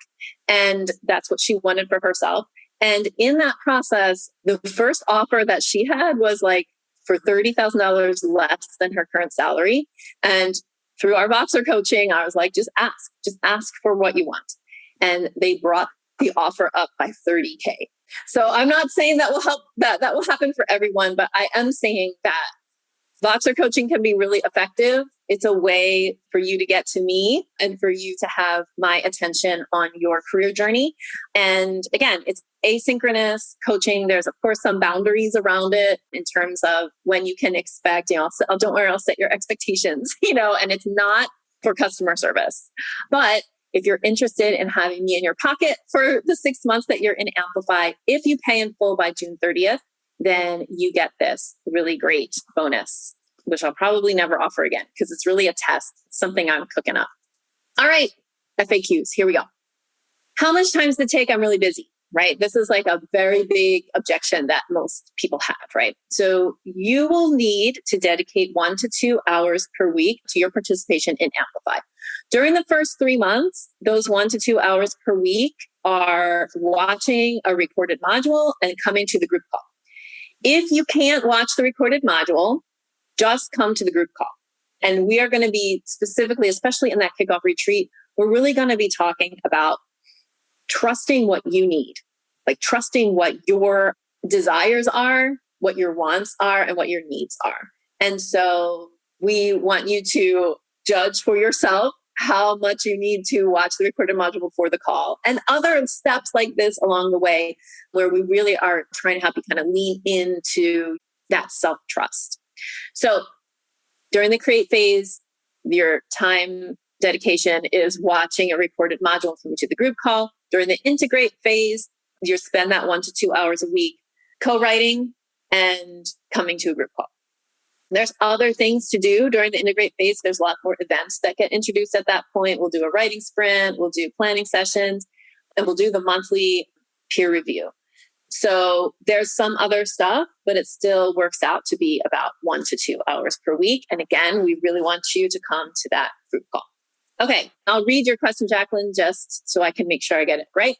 And that's what she wanted for herself. And in that process, the first offer that she had was like for $30,000 less than her current salary. And through our Voxer coaching, I was like, just ask for what you want. And they brought the offer up by 30K. So I'm not saying that will help, that will happen for everyone, but I am saying that Voxer coaching can be really effective. It's a way for you to get to me and for you to have my attention on your career journey. And again, it's asynchronous coaching. There's, of course, some boundaries around it in terms of when you can expect, don't worry, I'll set your expectations, and it's not for customer service. But if you're interested in having me in your pocket for the 6 months that you're in Amplify, if you pay in full by June 30th, then you get this really great bonus, which I'll probably never offer again because it's really a test, something I'm cooking up. All right, FAQs, here we go. How much time does it take? I'm really busy, right? This is like a very big objection that most people have, right? So you will need to dedicate 1 to 2 hours per week to your participation in Amplify. During the first 3 months, those 1 to 2 hours per week are watching a recorded module and coming to the group call. If you can't watch the recorded module, just come to the group call. And we are going to be specifically, especially in that kickoff retreat, we're really going to be talking about trusting what you need, like trusting what your desires are, what your wants are, and what your needs are. And so we want you to judge for yourself how much you need to watch the recorded module before the call, and other steps like this along the way where we really are trying to help you kind of lean into that self-trust. So during the create phase, your time dedication is watching a recorded module coming to the group call. During the integrate phase, you spend that 1 to 2 hours a week co-writing and coming to a group call. There's other things to do during the integrate phase. There's a lot more events that get introduced at that point. We'll do a writing sprint, we'll do planning sessions, and we'll do the monthly peer review. So there's some other stuff, but it still works out to be about 1 to 2 hours per week. And again, we really want you to come to that group call. Okay, I'll read your question, Jacqueline, just so I can make sure I get it right.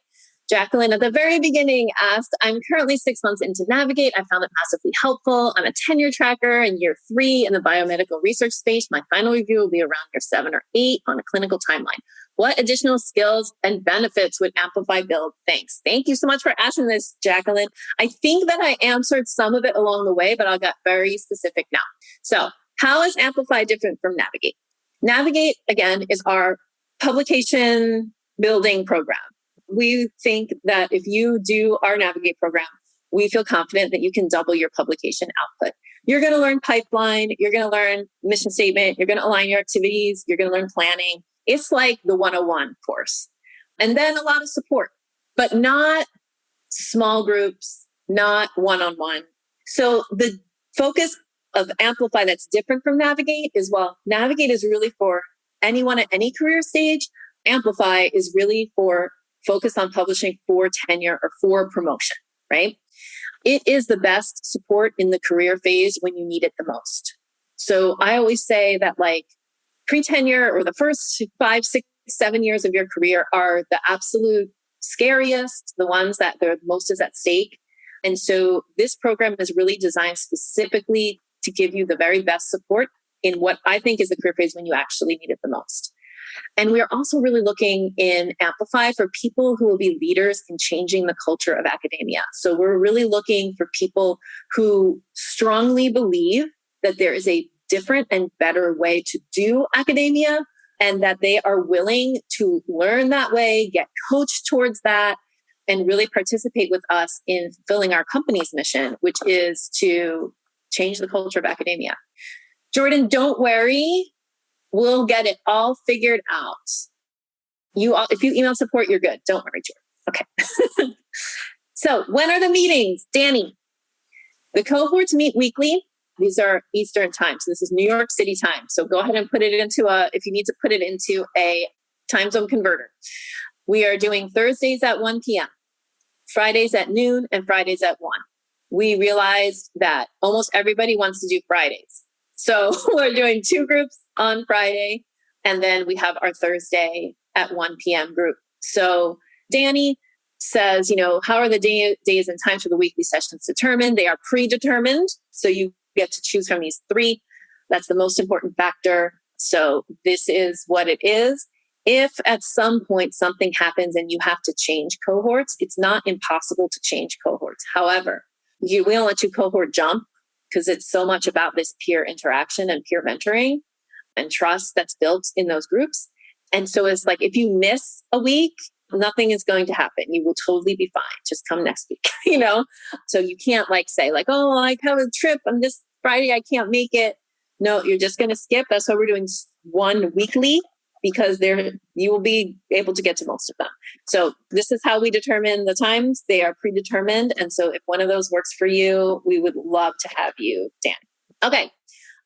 Jacqueline at the very beginning asked, I'm currently 6 months into Navigate. I found it massively helpful. I'm a tenure tracker in year 3 in the biomedical research space. My final review will be around year 7 or 8 on a clinical timeline. What additional skills and benefits would Amplify build? Thanks. Thank you so much for asking this, Jacqueline. I think that I answered some of it along the way, but I'll get very specific now. So how is Amplify different from Navigate? Navigate, again, is our publication building program. We think that if you do our Navigate program, we feel confident that you can double your publication output. You're going to learn pipeline, you're going to learn mission statement, you're going to align your activities, you're going to learn planning. It's like the 101 course. And then a lot of support, but not small groups, not one-on-one. So the focus of Amplify that's different from Navigate is, well, Navigate is really for anyone at any career stage. Amplify is really for focus on publishing for tenure or for promotion, right? It is the best support in the career phase when you need it the most. So I always say that like pre-tenure or the first 5, 6, 7 years of your career are the absolute scariest, the ones that the most is at stake. And so this program is really designed specifically to give you the very best support in what I think is the career phase when you actually need it the most. And we are also really looking in Amplify for people who will be leaders in changing the culture of academia. So we're really looking for people who strongly believe that there is a different and better way to do academia, and that they are willing to learn that way, get coached towards that, and really participate with us in fulfilling our company's mission, which is to change the culture of academia. Jordan, don't worry. We'll get it all figured out. If you email support, you're good. Don't worry, Jordan. Okay. So when are the meetings? Danny, the cohorts meet weekly. These are Eastern time. So this is New York City time. So go ahead and put it into if you need to put it into a time zone converter. We are doing Thursdays at 1 p.m., Fridays at noon, and Fridays at 1. We realized that almost everybody wants to do Fridays. So we're doing 2 groups on Friday, and then we have our Thursday at 1 p.m. group. So Danny says, how are the days and times for the weekly sessions determined? They are predetermined. So you get to choose from these 3. That's the most important factor. So this is what it is. If at some point something happens and you have to change cohorts, it's not impossible to change cohorts. However, we don't let you cohort jump because it's so much about this peer interaction and peer mentoring and trust that's built in those groups. And so it's like, if you miss a week, nothing is going to happen. You will totally be fine. Just come next week, So you can't say oh, I have a trip on this Friday, I can't make it. No, you're just going to skip. That's why we're doing 1 weekly, because you will be able to get to most of them. So this is how we determine the times. They are predetermined. And so if one of those works for you, we would love to have you, Dan. Okay.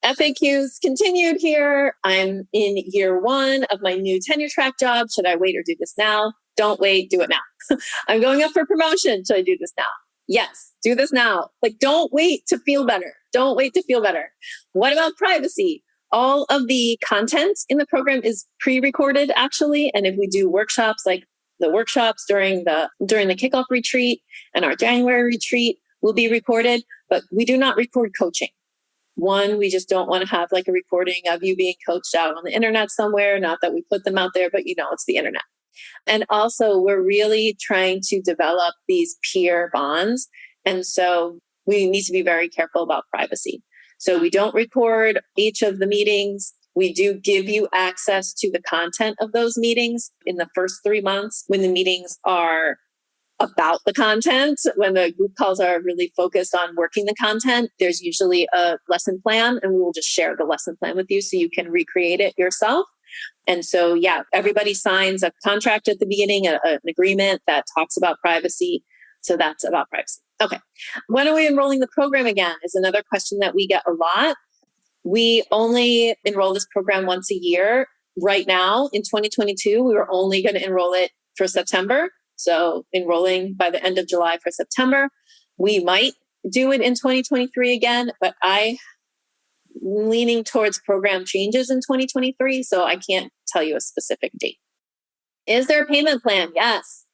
FAQs continued here. I'm in year 1 of my new tenure track job. Should I wait or do this now? Don't wait, do it now. I'm going up for promotion. Should I do this now? Yes, do this now. Don't wait to feel better. Don't wait to feel better. What about privacy? All of the content in the program is pre-recorded actually. And if we do workshops, like the workshops during the kickoff retreat and our January retreat will be recorded, but we do not record coaching. One, we just don't want to have a recording of you being coached out on the internet somewhere. Not that we put them out there, but it's the internet. And also we're really trying to develop these peer bonds. And so we need to be very careful about privacy. So we don't record each of the meetings. We do give you access to the content of those meetings in the first 3 months when the meetings are about the content. When the group calls are really focused on working the content, there's usually a lesson plan, and we will just share the lesson plan with you so you can recreate it yourself. And so, yeah, everybody signs a contract at the beginning, an agreement that talks about privacy. So that's about privacy. Okay. When are we enrolling the program again is another question that we get a lot. We only enroll this program once a year. Right now in 2022, we were only going to enroll it for September. So enrolling by the end of July for September. We might do it in 2023 again, but I'm leaning towards program changes in 2023. So I can't tell you a specific date. Is there a payment plan? Yes.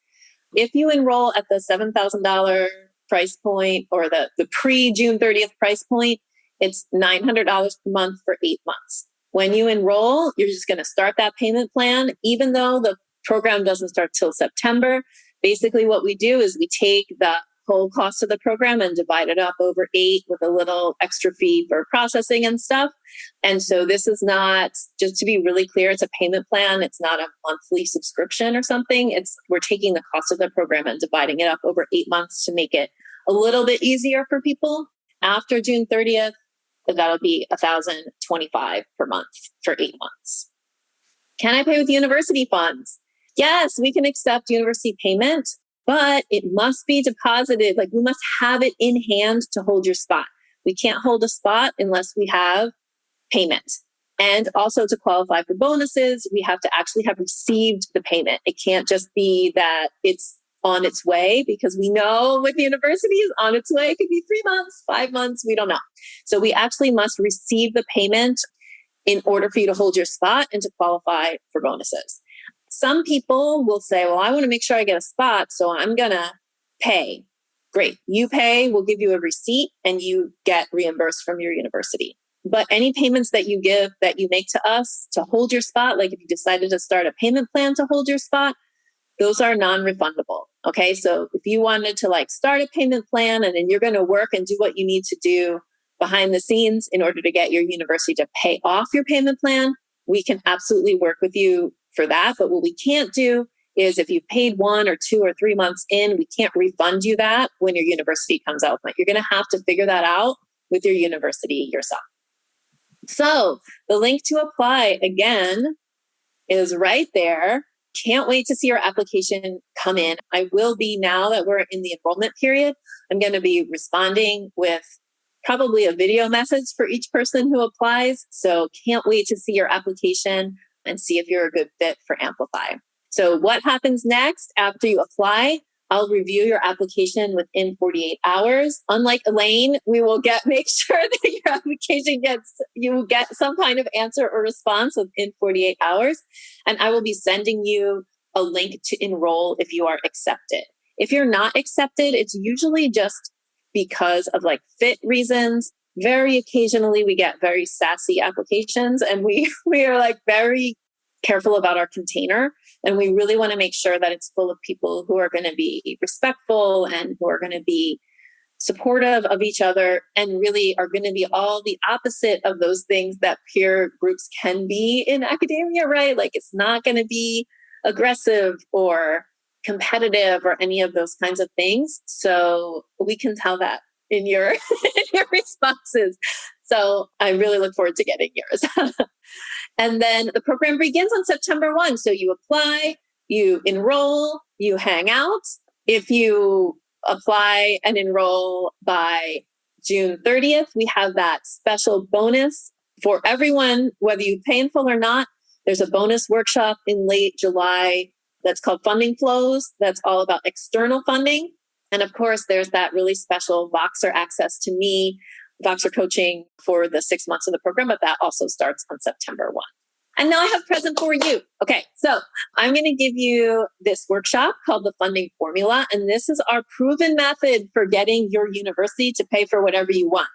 If you enroll at the $7,000 price point or the pre-June 30th price point, it's $900 per month for 8 months. When you enroll, you're just going to start that payment plan, even though the program doesn't start till September. Basically, what we do is we take the whole cost of the program and divide it up over 8 with a little extra fee for processing and stuff. And so this is not, just to be really clear, it's a payment plan. It's not a monthly subscription or something. We're taking the cost of the program and dividing it up over 8 months to make it a little bit easier for people. After June 30th, that'll be $1,025 per month for 8 months. Can I pay with university funds? Yes, we can accept university payment, but it must be deposited. Like, we must have it in hand to hold your spot. We can't hold a spot unless we have payment. And also, to qualify for bonuses, we have to actually have received the payment. It can't just be that it's on its way, because we know with universities, on its way, it could be 3 months, 5 months, we don't know. So we actually must receive the payment in order for you to hold your spot and to qualify for bonuses. Some people will say, well, I want to make sure I get a spot, so I'm going to pay. Great. You pay, we'll give you a receipt, and you get reimbursed from your university. But any payments that you make to us to hold your spot, like if you decided to start a payment plan to hold your spot, those are non-refundable. Okay. So if you wanted to start a payment plan and then you're going to work and do what you need to do behind the scenes in order to get your university to pay off your payment plan, we can absolutely work with you for that. But what we can't do is, if you've paid 1 or 2 or 3 months in, we can't refund you that when your university comes out. But you're going to have to figure that out with your university yourself. So the link to apply, again, is right there. Can't wait to see your application come in. I will be, now that we're in the enrollment period, I'm going to be responding with probably a video message for each person who applies. So can't wait to see your application and see if you're a good fit for Amplify. So what happens next after you apply? I'll review your application within 48 hours. Unlike Elaine, we will make sure that your application you get some kind of answer or response within 48 hours. And I will be sending you a link to enroll if you are accepted. If you're not accepted, it's usually just because of fit reasons. Very occasionally we get very sassy applications, and we are very careful about our container. And we really want to make sure that it's full of people who are going to be respectful and who are going to be supportive of each other, and really are going to be all the opposite of those things that peer groups can be in academia, right? It's not going to be aggressive or competitive or any of those kinds of things. So we can tell that in your, in your responses. So I really look forward to getting yours. And then the program begins on September 1. So you apply, you enroll, you hang out. If you apply and enroll by June 30th, we have that special bonus for everyone, whether you pay in full or not. There's a bonus workshop in late July that's called Funding Flows. That's all about external funding. And of course, there's that really special Voxer access to me, Voxer coaching for the 6 months of the program, but that also starts on September 1. And now I have a present for you. Okay, so I'm going to give you this workshop called the Funding Formula. And this is our proven method for getting your university to pay for whatever you want.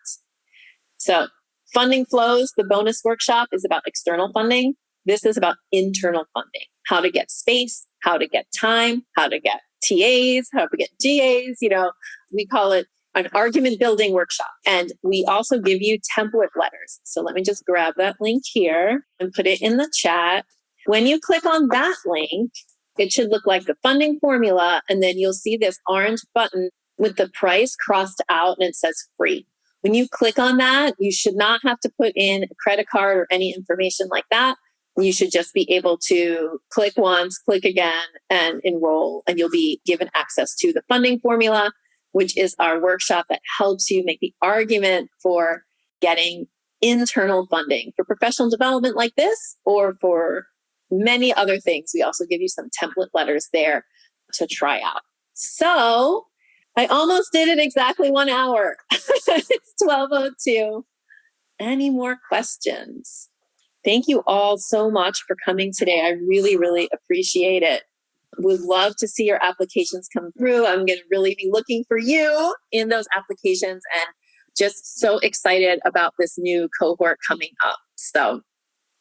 So Funding Flows, the bonus workshop, is about external funding. This is about internal funding, how to get space, how to get time, how to get TAs, how to get GAs. We call it an argument building workshop. And we also give you template letters. So let me just grab that link here and put it in the chat. When you click on that link, it should look like the funding formula. And then you'll see this orange button with the price crossed out and it says free. When you click on that, you should not have to put in a credit card or any information like that. You should just be able to click once, click again, and enroll. And you'll be given access to the funding formula, which is our workshop that helps you make the argument for getting internal funding for professional development like this or for many other things. We also give you some template letters there to try out. So I almost did it exactly 1 hour. It's 12:02. Any more questions? Thank you all so much for coming today. I really, really appreciate it. Would love to see your applications come through. I'm going to really be looking for you in those applications and just so excited about this new cohort coming up. So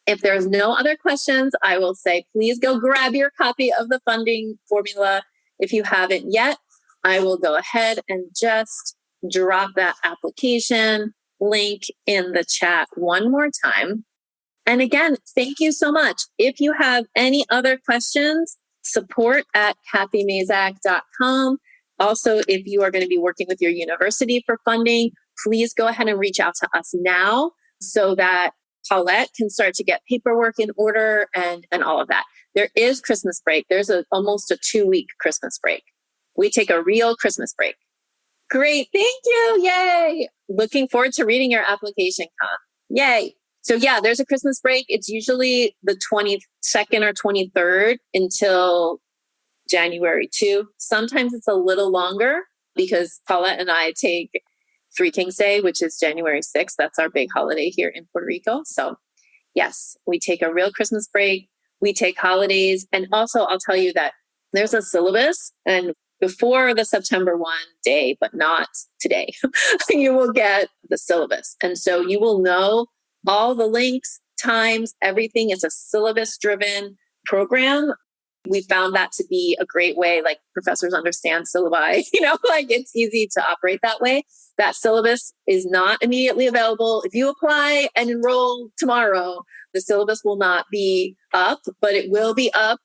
if there's no other questions, I will say, please go grab your copy of the funding formula. If you haven't yet, I will go ahead and just drop that application link in the chat one more time. And again, thank you so much. If you have any other questions, support@kathymazak.com. Also, if you are going to be working with your university for funding, please go ahead and reach out to us now so that Paulette can start to get paperwork in order and all of that. There is Christmas break. There's almost a 2-week Christmas break. We take a real Christmas break. Great. Thank you. Yay. Looking forward to reading your application, Con. Yay. So yeah, there's a Christmas break. It's usually the 22nd or 23rd until January 2. Sometimes it's a little longer because Paulette and I take Three Kings Day, which is January 6th. That's our big holiday here in Puerto Rico. So yes, we take a real Christmas break. We take holidays. And also I'll tell you that there's a syllabus, and before the September 1 day, but not today, you will get the syllabus. And so you will know all the links, times, everything is a syllabus-driven program. We found that to be a great way, like professors understand syllabi, like it's easy to operate that way. That syllabus is not immediately available. If you apply and enroll tomorrow, the syllabus will not be up, but it will be up,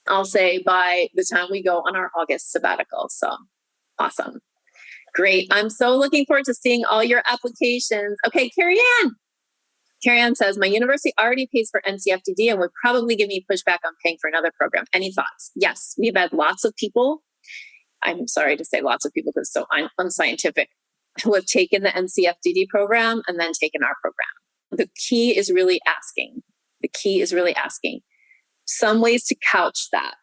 I'll say, by the time we go on our August sabbatical. So awesome. Great. I'm so looking forward to seeing all your applications. Okay, Carrie Ann says, my university already pays for NCFDD and would probably give me pushback on paying for another program. Any thoughts? Yes, we've had lots of people. I'm sorry to say lots of people because it's so unscientific, who have taken the NCFDD program and then taken our program. The key is really asking. Some ways to couch that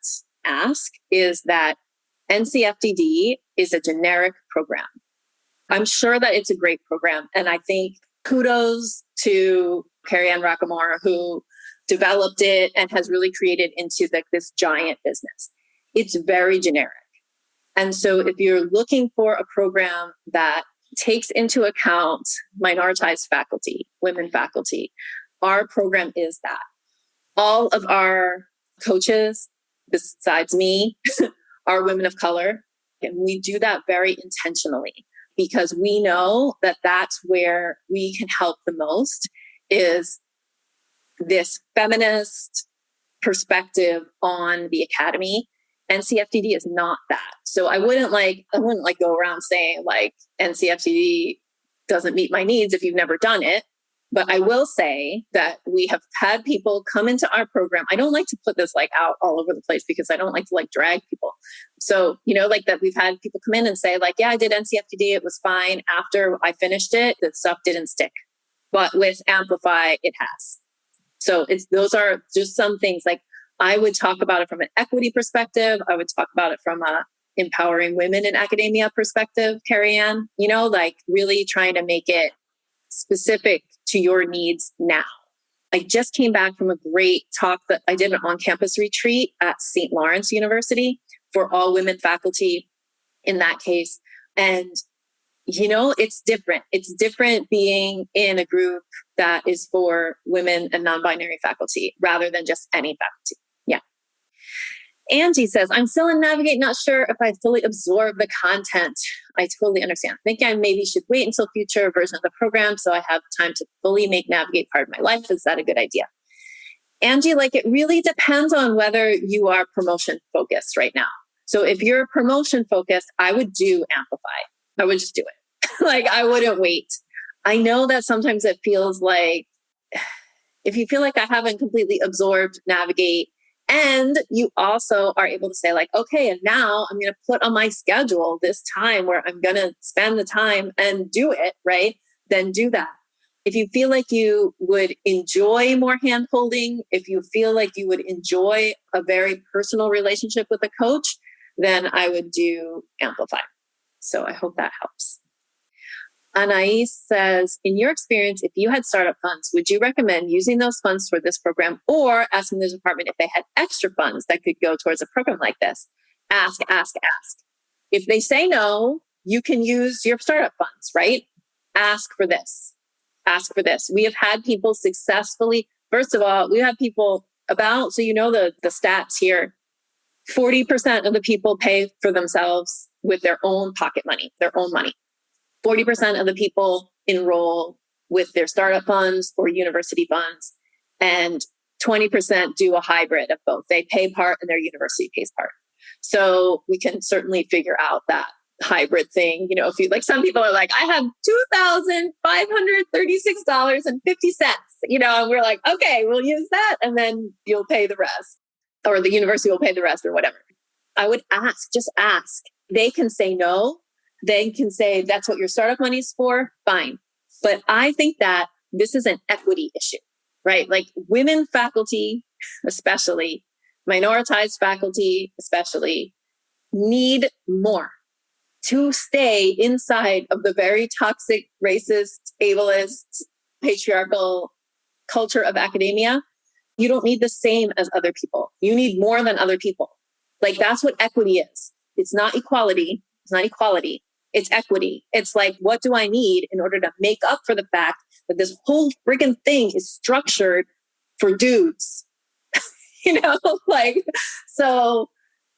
ask is that NCFDD is a generic program. I'm sure that it's a great program. And I think kudos to Carrie Ann Rockamore, who developed it and has really created into this giant business. It's very generic. And so if you're looking for a program that takes into account minoritized faculty, women faculty, our program is that. All of our coaches, besides me, are women of color. And we do that very intentionally because we know that that's where we can help the most, is this feminist perspective on the academy. NCFDD is not that. So I wouldn't go around saying like NCFDD doesn't meet my needs if you've never done it. But I will say that we have had people come into our program. I don't like to put this out all over the place because I don't like to drag people. So, that we've had people come in and say yeah, I did NCFDD. It was fine. After I finished it, that stuff didn't stick. But with Amplify, it has. So those are just some things. I would talk about it from an equity perspective. I would talk about it from a empowering women in academia perspective, Carrie Ann, really trying to make it specific to your needs now. I just came back from a great talk that I did an on-campus retreat at St. Lawrence University for all women faculty in that case. And, it's different. It's different being in a group that is for women and non-binary faculty rather than just any faculty. Yeah. Angie says, I'm still in Navigate, not sure if I fully absorb the content. I totally understand. Think I maybe should wait until future version of the program so I have time to fully make Navigate part of my life. Is that a good idea? Angie, it really depends on whether you are promotion focused right now. So if you're promotion focused, I would do Amplify. I would just do it. I wouldn't wait. I know that sometimes it feels like, if you feel like I haven't completely absorbed Navigate, and you also are able to say okay, and now I'm going to put on my schedule this time where I'm going to spend the time and do it, right? Then do that. If you feel like you would enjoy more hand-holding, if you feel like you would enjoy a very personal relationship with a coach, then I would do Amplify. So I hope that helps. Anais says, in your experience, if you had startup funds, would you recommend using those funds toward this program or asking the department if they had extra funds that could go towards a program like this? Ask. If they say no, you can use your startup funds, right? Ask for this. We have had people successfully, first of all, we have people so the stats here, 40% of the people pay for themselves with their own pocket money, their own money. 40% of the people enroll with their startup funds or university funds, and 20% do a hybrid of both. They pay part and their university pays part. So we can certainly figure out that hybrid thing. If you some people are I have $2,536.50. And we're okay, we'll use that, and then you'll pay the rest, or the university will pay the rest, or whatever. I would just ask. They can say no. They can say that's what your startup money is for. Fine. But I think that this is an equity issue, right? Women faculty, especially minoritized faculty, especially need more to stay inside of the very toxic, racist, ableist, patriarchal culture of academia. You don't need the same as other people. You need more than other people. That's what equity is. It's not equality. It's equity. It's what do I need in order to make up for the fact that this whole friggin' thing is structured for dudes? So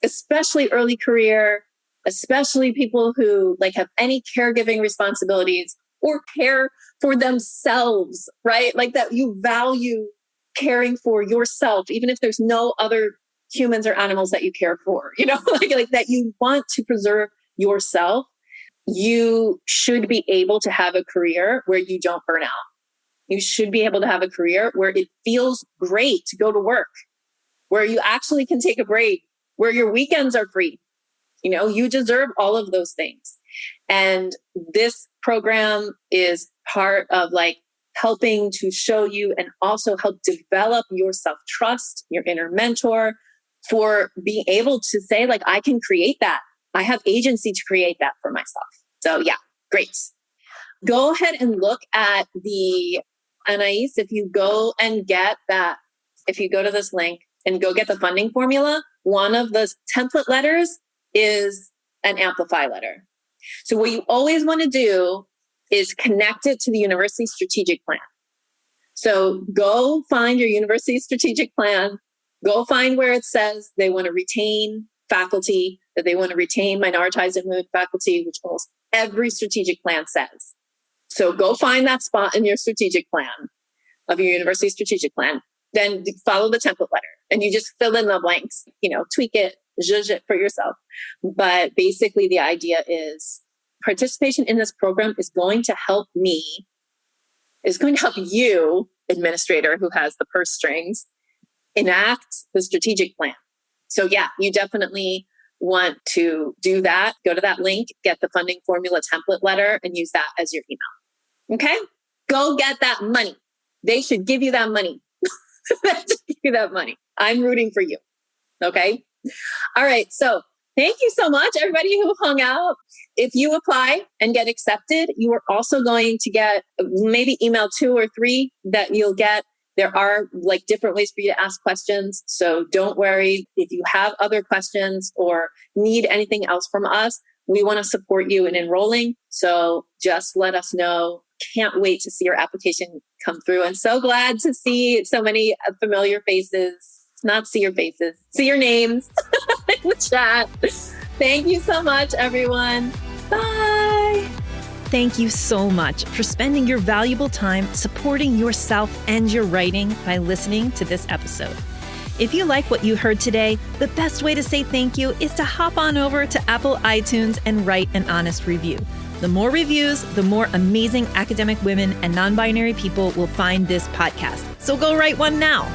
especially early career, especially people who have any caregiving responsibilities or care for themselves, right? That you value caring for yourself, even if there's no other humans or animals that you care for, that you want to preserve yourself. You should be able to have a career where you don't burn out. You should be able to have a career where it feels great to go to work, where you actually can take a break, where your weekends are free. You deserve all of those things. And this program is part of helping to show you and also help develop your self-trust, your inner mentor, for being able to say, I can create that. I have agency to create that for myself. So yeah, great. Go ahead and look at the Anais. If you go and get that, if you go to this link and go get the funding formula, one of the template letters is an Amplify letter. So what you always want to do is connect it to the university strategic plan. So go find your university strategic plan. Go find where it says they want to retain faculty, that they want to retain minoritized and women faculty, which almost every strategic plan says. So go find that spot in your strategic plan, of your university strategic plan. Then follow the template letter and you just fill in the blanks, tweak it, zhuzh it for yourself. But basically the idea is participation in this program is going to help you, administrator who has the purse strings, enact the strategic plan. So yeah, you definitely want to do that. Go to that link, get the funding formula template letter, and use that as your email. Okay? Go get that money. They should give you that money. They should give you that money. I'm rooting for you. Okay? All right. So thank you so much, everybody who hung out. If you apply and get accepted, you are also going to get maybe email 2 or 3 that you'll get. There are different ways for you to ask questions. So don't worry. If you have other questions or need anything else from us, we want to support you in enrolling. So just let us know. Can't wait to see your application come through. And so glad to see so many familiar faces not see your faces, see your names in the chat. Thank you so much, everyone. Bye. Thank you so much for spending your valuable time supporting yourself and your writing by listening to this episode. If you like what you heard today, the best way to say thank you is to hop on over to Apple iTunes and write an honest review. The more reviews, the more amazing academic women and non-binary people will find this podcast. So go write one now.